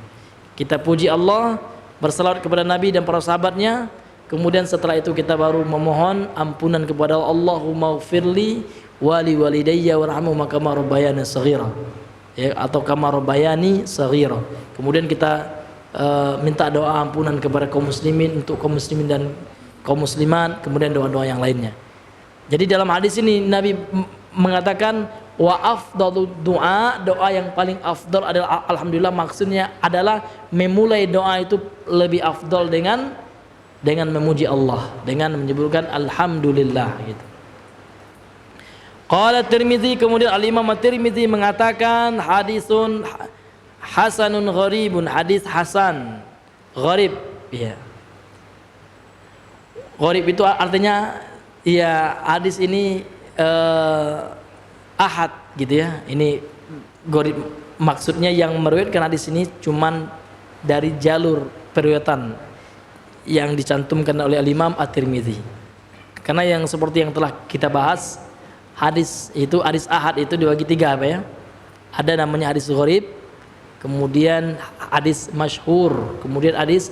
Kita puji Allah, bersalawat kepada Nabi dan para sahabatnya. Kemudian setelah itu kita baru memohon ampunan kepada Allahumma ghfirli wali walidayya warhamhuma kama rabbayani shaghira, ya, atau kama rabbayani shaghira. Kemudian kita minta doa ampunan kepada kaum muslimin, untuk kaum muslimin dan kaum muslimat, kemudian doa-doa yang lainnya. Jadi dalam hadis ini Nabi mengatakan wa afdalu doa, doa yang paling afdal adalah alhamdulillah. Maksudnya adalah memulai doa itu lebih afdal dengan memuji Allah, dengan menyebutkan alhamdulillah gitu. Qala Tirmidzi, kemudian Al-Imam At-Tirmidzi mengatakan hadisun hasanun gharibun, hadis hasan, gharib, ya. Gharib itu artinya ya hadis ini ahad gitu ya. Ini gharib maksudnya yang meriwayatkan hadis ini cuman dari jalur periwayatan yang dicantumkan oleh Imam At-Tirmidzi. Karena yang seperti yang telah kita bahas, hadis itu, hadis ahad itu dibagi tiga apa ya? Ada namanya hadis gharib, kemudian hadis masyhur, kemudian hadis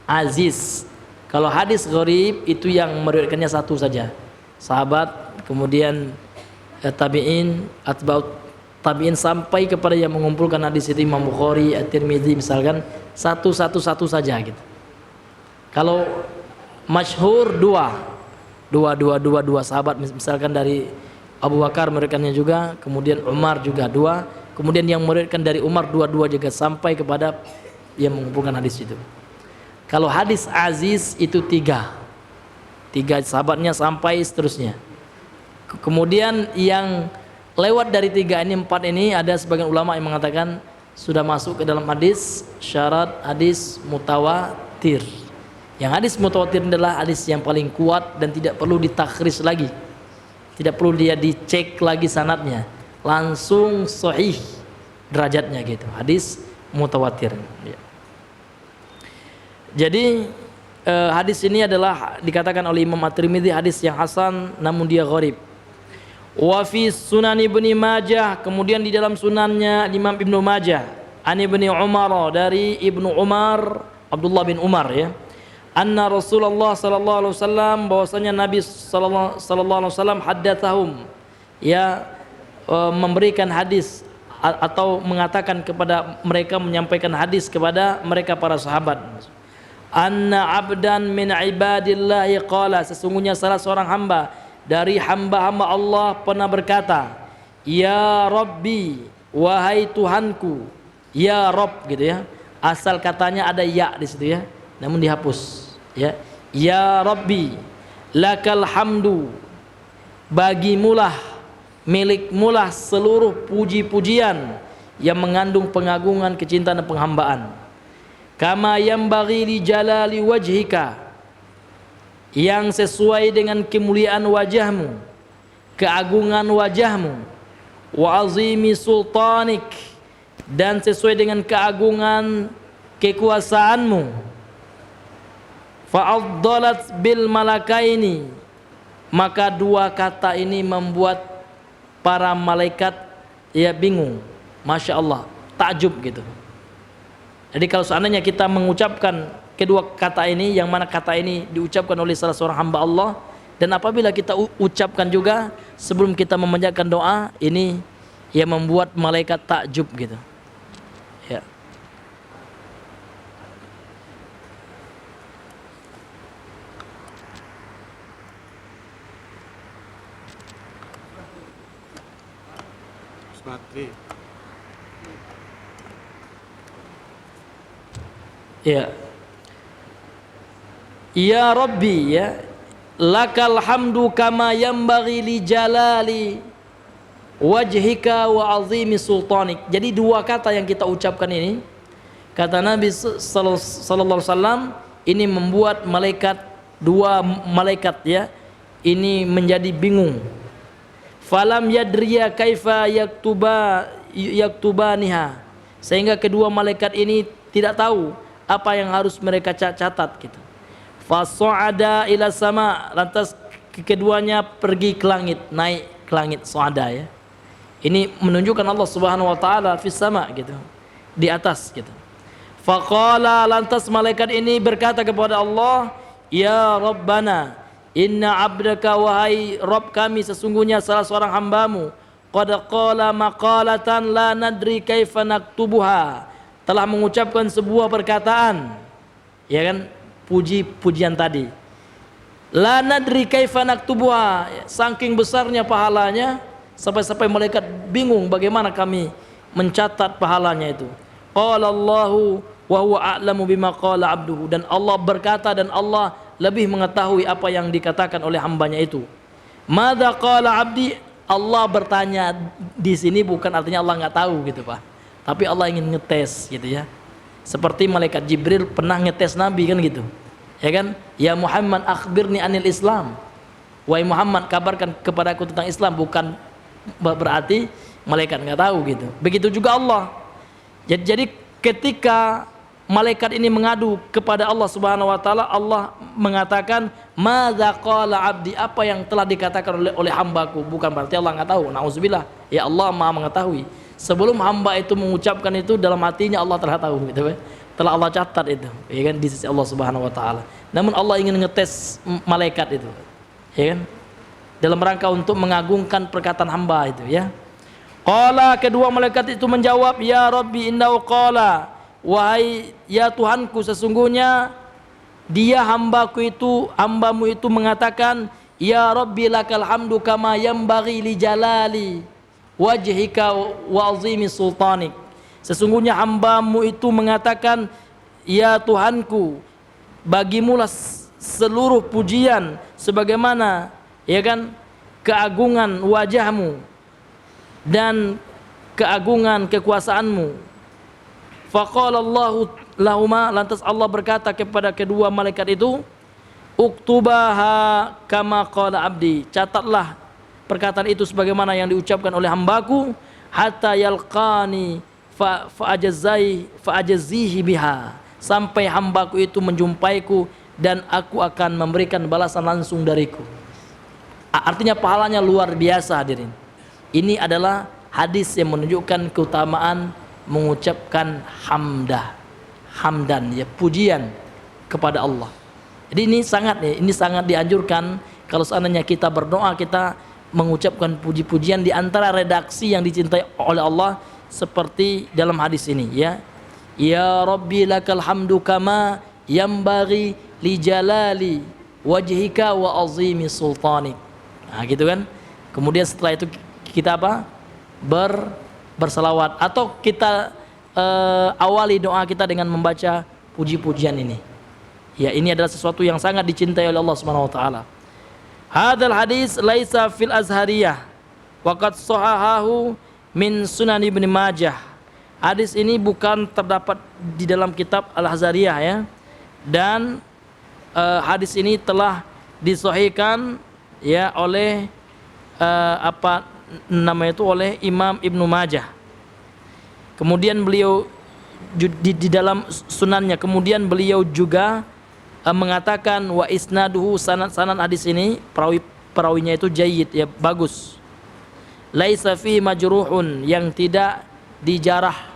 aziz. Kalau hadis gharib itu yang meriwayatkannya satu saja, sahabat, kemudian tabi'in, atba'ut tabi'in sampai kepada yang mengumpulkan hadis itu Imam Bukhari, At-Tirmidzi misalkan, satu saja gitu. Kalau masyhur dua sahabat, misalkan dari Abu Bakar meriwayatkannya juga, kemudian Umar juga dua, kemudian yang meriwayatkan dari Umar dua juga sampai kepada yang mengumpulkan hadis itu. Kalau hadis aziz itu tiga sahabatnya sampai seterusnya. Kemudian yang lewat dari tiga ini, empat ini, ada sebagian ulama yang mengatakan sudah masuk ke dalam hadis syarat hadis mutawatir. Yang hadis mutawatir adalah hadis yang paling kuat dan tidak perlu ditakhris lagi, tidak perlu dia dicek lagi sanadnya, langsung sahih derajatnya gitu, hadis mutawatir ya. Jadi hadis ini adalah dikatakan oleh Imam At-Tirmidzi hadis yang hasan namun dia gharib. Wa fi Sunan Ibnu Majah, kemudian di dalam sunannya Imam Ibnu Majah, an Ibnu Umar, dari Ibnu Umar, Abdullah bin Umar ya. Anna Rasulullah sallallahu alaihi wasallam, bahwasanya Nabi sallallahu alaihi wasallam haddatsahum, ya, memberikan hadis atau mengatakan kepada mereka, menyampaikan hadis kepada mereka para sahabat. Anna abdan min ibadillahi qala, sesungguhnya salah seorang hamba dari hamba-hamba Allah pernah berkata, ya Rabbi, wahai Tuhanku, ya Rabb gitu ya. Asal katanya ada ya di situ ya, namun dihapus ya. Ya Rabbi, lakal hamdu, bagimulah, milikmulah seluruh puji-pujian yang mengandung pengagungan, kecintaan dan penghambaan. Kama yambaghi li jalali wajhika, yang sesuai dengan kemuliaan wajahmu, keagungan wajahmu, wa azimi sultanik, dan sesuai dengan keagungan kekuasaanmu. Fa'addalat bil malakaini, maka dua kata ini membuat para malaikat ya bingung, masya Allah, takjub gitu. Jadi kalau seandainya kita mengucapkan kedua kata ini, yang mana kata ini diucapkan oleh salah seorang hamba Allah, dan apabila kita ucapkan juga sebelum kita memanjatkan doa, ini yang membuat malaikat takjub gitu ya. Ya, ya Rabbi, ya, lakal hamdu kama yambaghi li jalali wajhika wa azimi sultanik. Jadi dua kata yang kita ucapkan ini, kata Nabi sallallahu alaihi wasallam, ini membuat dua malaikat ya, ini menjadi bingung. Falam yadriya kaifa yaktubaniha, sehingga kedua malaikat ini tidak tahu apa yang harus mereka catat gitu. Fasa'ada ila sama, lantas keduanya pergi ke langit, naik ke langit, su'ada ya. Ini menunjukkan Allah Subhanahu wa taala fis sama gitu, di atas gitu. Faqala, lantas malaikat ini berkata kepada Allah, ya Rabbana, inna abdaka, wahai Rabb kami, sesungguhnya salah seorang hambamu, qad qala maqalatan la nadri kaifa naktubuha, telah mengucapkan sebuah perkataan, ya kan, pujian tadi, la nadri kaifa naktubuha, saking besarnya pahalanya sampai malaikat bingung bagaimana kami mencatat pahalanya itu. Qala Allahu wa huwa a'lamu bima qala abduhu, dan Allah berkata, dan Allah lebih mengetahui apa yang dikatakan oleh hambanya itu. Madza qala abdi, Allah bertanya di sini bukan artinya Allah nggak tahu gitu Pak. tapi Allah ingin ngetes gitu ya. Seperti malaikat Jibril pernah ngetes Nabi kan gitu. Ya kan? Ya Muhammad akhbirni anil Islam. Wahai Muhammad, kabarkan kepadaku tentang Islam, bukan berarti malaikat nggak tahu gitu. Begitu juga Allah. Jadi ketika malaikat ini mengadu kepada Allah Subhanahu wa taala, Allah mengatakan, "Madza qala 'abdi?" Apa yang telah dikatakan oleh hambaku, bukan berarti Allah nggak tahu. Nauzubillah. Ya Allah Maha mengetahui. Sebelum hamba itu mengucapkan itu, dalam hatinya Allah telah tahu gitu ya. Telah Allah catat itu, ya kan, di sisi Allah Subhanahu wa taala. Namun Allah ingin ngetes malaikat itu. Ya kan? Dalam rangka untuk mengagungkan perkataan hamba itu ya. Qala, kedua malaikat itu menjawab, "Ya Rabbi innahu qala." Wahai ya Tuhanku, sesungguhnya dia hambamu itu mengatakan, "Ya Rabbi lakal hamdu kama yanbaghi li jalali wajhika wa azimi sultanik." Sesungguhnya hambamu itu mengatakan, "Ya Tuhanku, bagimulah seluruh pujian sebagaimana ya kan keagungan wajahmu dan keagungan kekuasaanmu." Faqala Allahu lahuma, lantas Allah berkata kepada kedua malaikat itu, "Uktubaha kama qala abdi." Catatlah perkataan itu sebagaimana yang diucapkan oleh hambaku, hatta yalqani fa'ajzihi biha, sampai hambaku itu menjumpaiku dan aku akan memberikan balasan langsung dariku. Artinya pahalanya luar biasa hadirin. Ini adalah hadis yang menunjukkan keutamaan mengucapkan hamdan ya, pujian kepada Allah. Jadi ini sangat dianjurkan kalau seandainya kita berdoa, kita mengucapkan puji-pujian di antara redaksi yang dicintai oleh Allah seperti dalam hadis ini ya. Ya Rabbi lakal hamdu kama yanbaghi li jalali wajhika wa azimi sultanik. Nah, gitu kan. Kemudian setelah itu kita apa? Berselawat, atau kita awali doa kita dengan membaca puji-pujian ini. Ya, ini adalah sesuatu yang sangat dicintai oleh Allah Subhanahu wa taala. Hadzal hadis laisa fil azhariyah wa qad sahahahu min Sunan Ibnu Majah. Hadis ini bukan terdapat di dalam kitab Al-Azhariyah ya. Dan hadis ini telah disahihkan ya oleh oleh Imam Ibnu Majah. Kemudian beliau di dalam sunannya, kemudian beliau juga mengatakan wa isnaduhu, sanad hadis ini perawinya itu jayyid ya, bagus. Laisa fi majruhun, yang tidak dijarah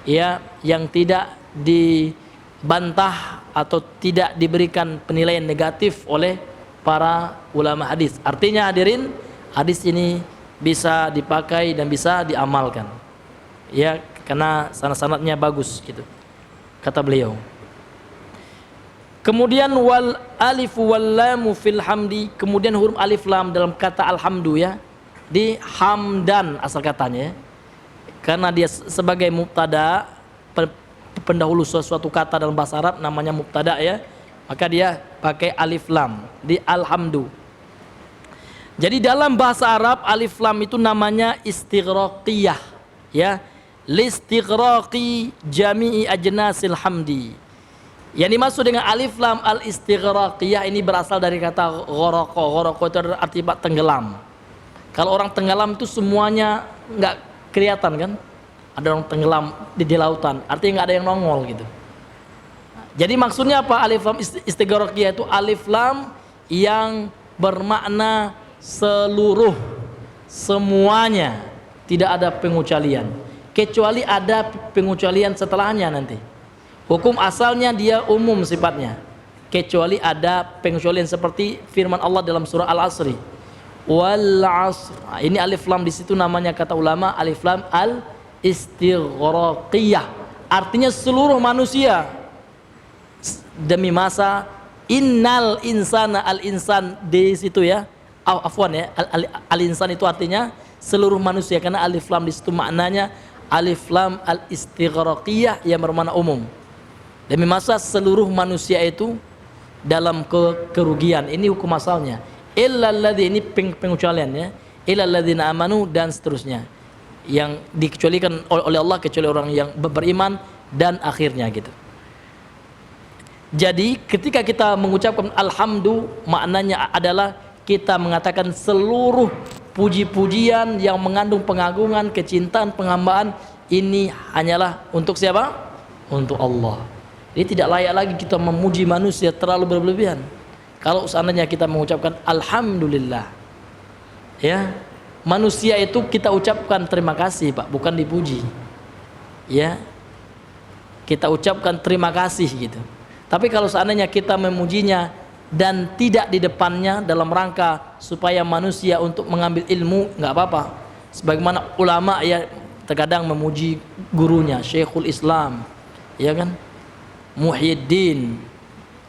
ya, yang tidak dibantah atau tidak diberikan penilaian negatif oleh para ulama hadis. Artinya hadirin, hadis ini bisa dipakai dan bisa diamalkan ya, karena sanad-sanadnya bagus gitu, kata beliau. Kemudian wal alif wal lam fil hamdi, kemudian huruf alif lam dalam kata alhamdu ya, di hamdan asal katanya ya. Karena dia sebagai mubtada, pendahulu suatu kata dalam bahasa Arab namanya mubtada ya, maka dia pakai alif lam di alhamdu. Jadi dalam bahasa Arab alif lam itu namanya istighraqiyah ya, listighraqi jami'i ajnasil hamdi. Yang dimaksud dengan alif lam al istighraqiyah ini berasal dari kata gharaqa. Gharaqa itu arti tenggelam. Kalau orang tenggelam itu semuanya nggak kelihatan kan? Ada orang tenggelam di lautan, artinya nggak ada yang nongol gitu. Jadi maksudnya apa? Alif lam istighraqiyah itu alif lam yang bermakna seluruh, semuanya, tidak ada pengecualian, kecuali ada pengecualian setelahnya nanti. Hukum asalnya dia umum sifatnya, kecuali ada pengecualian seperti firman Allah dalam surah Al-Asri, wal asr. Ini alif lam di situ namanya kata ulama alif lam al istighraqiyah, artinya seluruh manusia. Demi masa, innal insana, al insan di situ ya. Afwan ya, al-insan itu artinya seluruh manusia, karena alif lam di situ maknanya alif lam al-istighraqiyah yang bermakna umum. Demi masa seluruh manusia itu dalam kerugian. Ini hukum asalnya. Illal ladzi, ini pengecualian ya. Illal ladzina amanu dan seterusnya. yang dikecualikan oleh Allah kecuali orang yang beriman dan akhirnya gitu. Jadi ketika kita mengucapkan alhamdu, maknanya adalah kita mengatakan seluruh puji-pujian yang mengandung pengagungan, kecintaan, penghambaan ini hanyalah untuk siapa? Untuk Allah. Jadi tidak layak lagi kita memuji manusia terlalu berlebihan. Kalau seandainya kita mengucapkan alhamdulillah, ya, manusia itu kita ucapkan terima kasih, Pak, bukan dipuji. Ya. Kita ucapkan terima kasih gitu. Tapi kalau seandainya kita memujinya dan tidak di depannya dalam rangka supaya manusia untuk mengambil ilmu, nggak apa-apa. Sebagaimana ulama ya terkadang memuji gurunya, Syekhul Islam, ya kan, Muhyiddin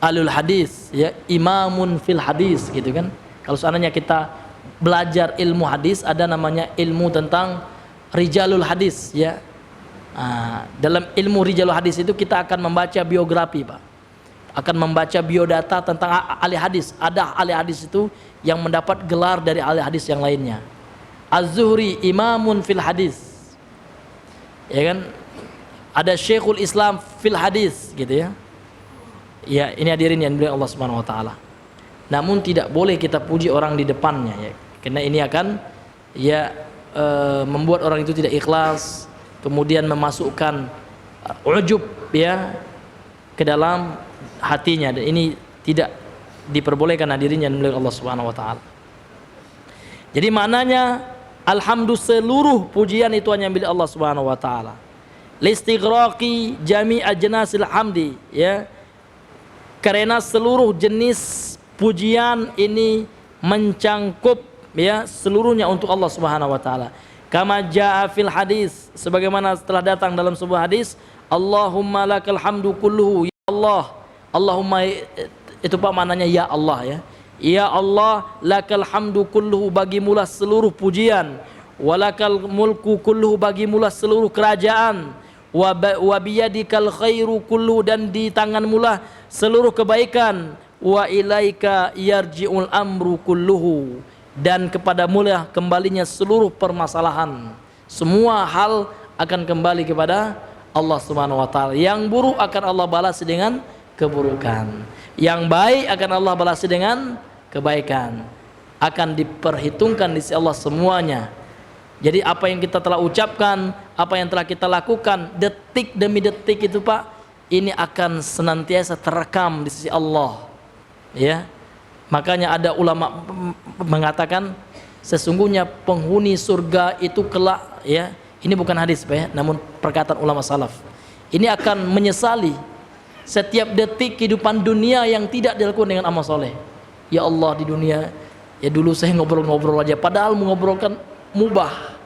Alul Hadis, ya, imamun fil hadis gitu kan. Kalau seandainya kita belajar ilmu hadis, ada namanya ilmu tentang rijalul hadis, ya. Dalam ilmu rijalul hadis itu kita akan membaca biografi, Pak, akan membaca biodata tentang ahli hadis. Ada ahli hadis itu yang mendapat gelar dari ahli hadis yang lainnya. Az-Zuhri imamun fil hadis, ya kan, ada Syekhul Islam fil hadis gitu ya. Ya, ini hadirin yang dimuliakan Allah Subhanahu wa taala. Namun tidak boleh kita puji orang di depannya, ya, karena ini akan ya membuat orang itu tidak ikhlas, kemudian memasukkan ujub ya ke dalam hatinya, dan ini tidak diperbolehkan hadirin yang dimuliakan Allah Subhanahu wa taala. Jadi maknanya alhamdulillah seluruh pujian itu hanya milik Allah Subhanahu wa taala. Listighraqi jami' ajnasil hamdi, ya. Karena seluruh jenis pujian ini mencangkup ya seluruhnya untuk Allah Subhanahu wa taala. Kama jaa fil hadis, sebagaimana telah datang dalam sebuah hadis, Allahumma lakal hamdu kulluhu, ya Allah. Allahumma itu Pak maknanya ya Allah, ya. Ya Allah, lakal hamdu kulluhu, bagimulah seluruh pujian, walakal mulku kulluhu, bagimulah seluruh kerajaan, wa biyadikal khairu kulluhu, dan di tanganmulah seluruh kebaikan, wa ilaika yarji'ul amru kulluhu, dan kepadamulah kembalinya seluruh permasalahan. Semua hal akan kembali kepada Allah Subhanahu wa taala. Yang buruk akan Allah balas dengan keburukan, yang baik akan Allah balas dengan kebaikan. Akan diperhitungkan di sisi Allah semuanya. Jadi apa yang kita telah ucapkan, apa yang telah kita lakukan detik demi detik itu, Pak, ini akan senantiasa terekam di sisi Allah, ya. Makanya ada ulama mengatakan sesungguhnya penghuni surga itu kelak, ya, ini bukan hadis, Pak, ya, namun perkataan ulama salaf, ini akan menyesali setiap detik kehidupan dunia yang tidak dilakukan dengan amal soleh. Ya Allah, di dunia ya dulu saya ngobrol-ngobrol aja, padahal mengobrolkan mubah,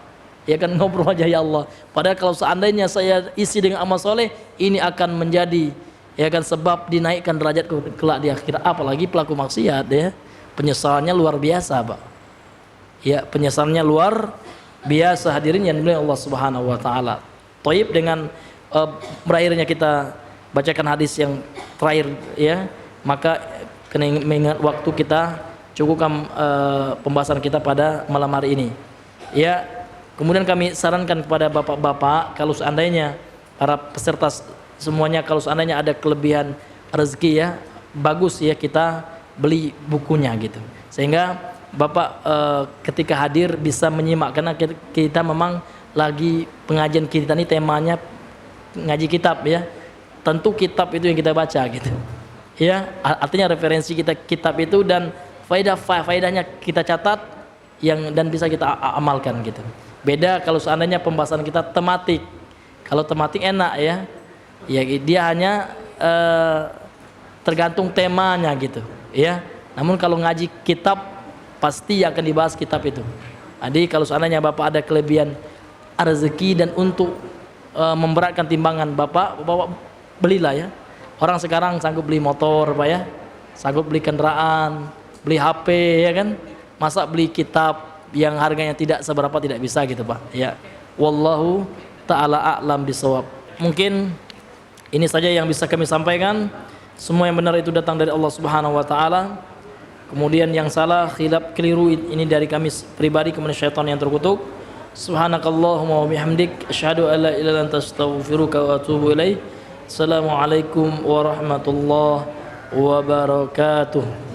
ya kan, ngobrol aja ya Allah. Padahal kalau seandainya saya isi dengan amal soleh, ini akan menjadi ya kan sebab dinaikkan derajat kelak di akhirat. Apalagi pelaku maksiat, ya, penyesalannya luar biasa, Pak. Ya, penyesalannya luar biasa, hadirin yang dimuliakan Allah Subhanahu wa taala. Thayyib, dengan berakhirnya kita bacakan hadis yang terakhir, ya, maka kena mengingat waktu, kita cukupkan pembahasan kita pada malam hari ini, ya. Kemudian kami sarankan kepada bapak-bapak, kalau seandainya para peserta semuanya, kalau seandainya ada kelebihan rezeki, ya, bagus ya kita beli bukunya gitu, sehingga bapak ketika hadir bisa menyimak, karena kita memang lagi pengajian kita ini temanya ngaji kitab, ya. Tentu kitab itu yang kita baca gitu, ya, artinya referensi kita kitab itu, dan faedahnya kita catat yang dan bisa kita amalkan gitu. Beda kalau seandainya pembahasan kita tematik. Kalau tematik enak, ya, ya dia hanya tergantung temanya gitu, ya. Namun kalau ngaji kitab pasti akan dibahas kitab itu. Jadi kalau seandainya bapak ada kelebihan rezeki dan untuk memberatkan timbangan bapak belilah, ya. Orang sekarang sanggup beli motor, Pak, ya, sanggup beli kendaraan, beli HP, ya kan, masa beli kitab yang harganya tidak seberapa, tidak bisa gitu, Pak, ya. Wallahu ta'ala a'lam bisawab. Mungkin ini saja yang bisa kami sampaikan. Semua yang benar itu datang dari Allah Subhanahu wa taala. Kemudian yang salah, khilaf, keliru ini dari kami pribadi, kemudian syaitan yang terkutuk. Subhanakallahumma wa bihamdik asyhadu an la ilaha illa anta astaghfiruka wa atubu ilaik. Assalamualaikum warahmatullahi wabarakatuh.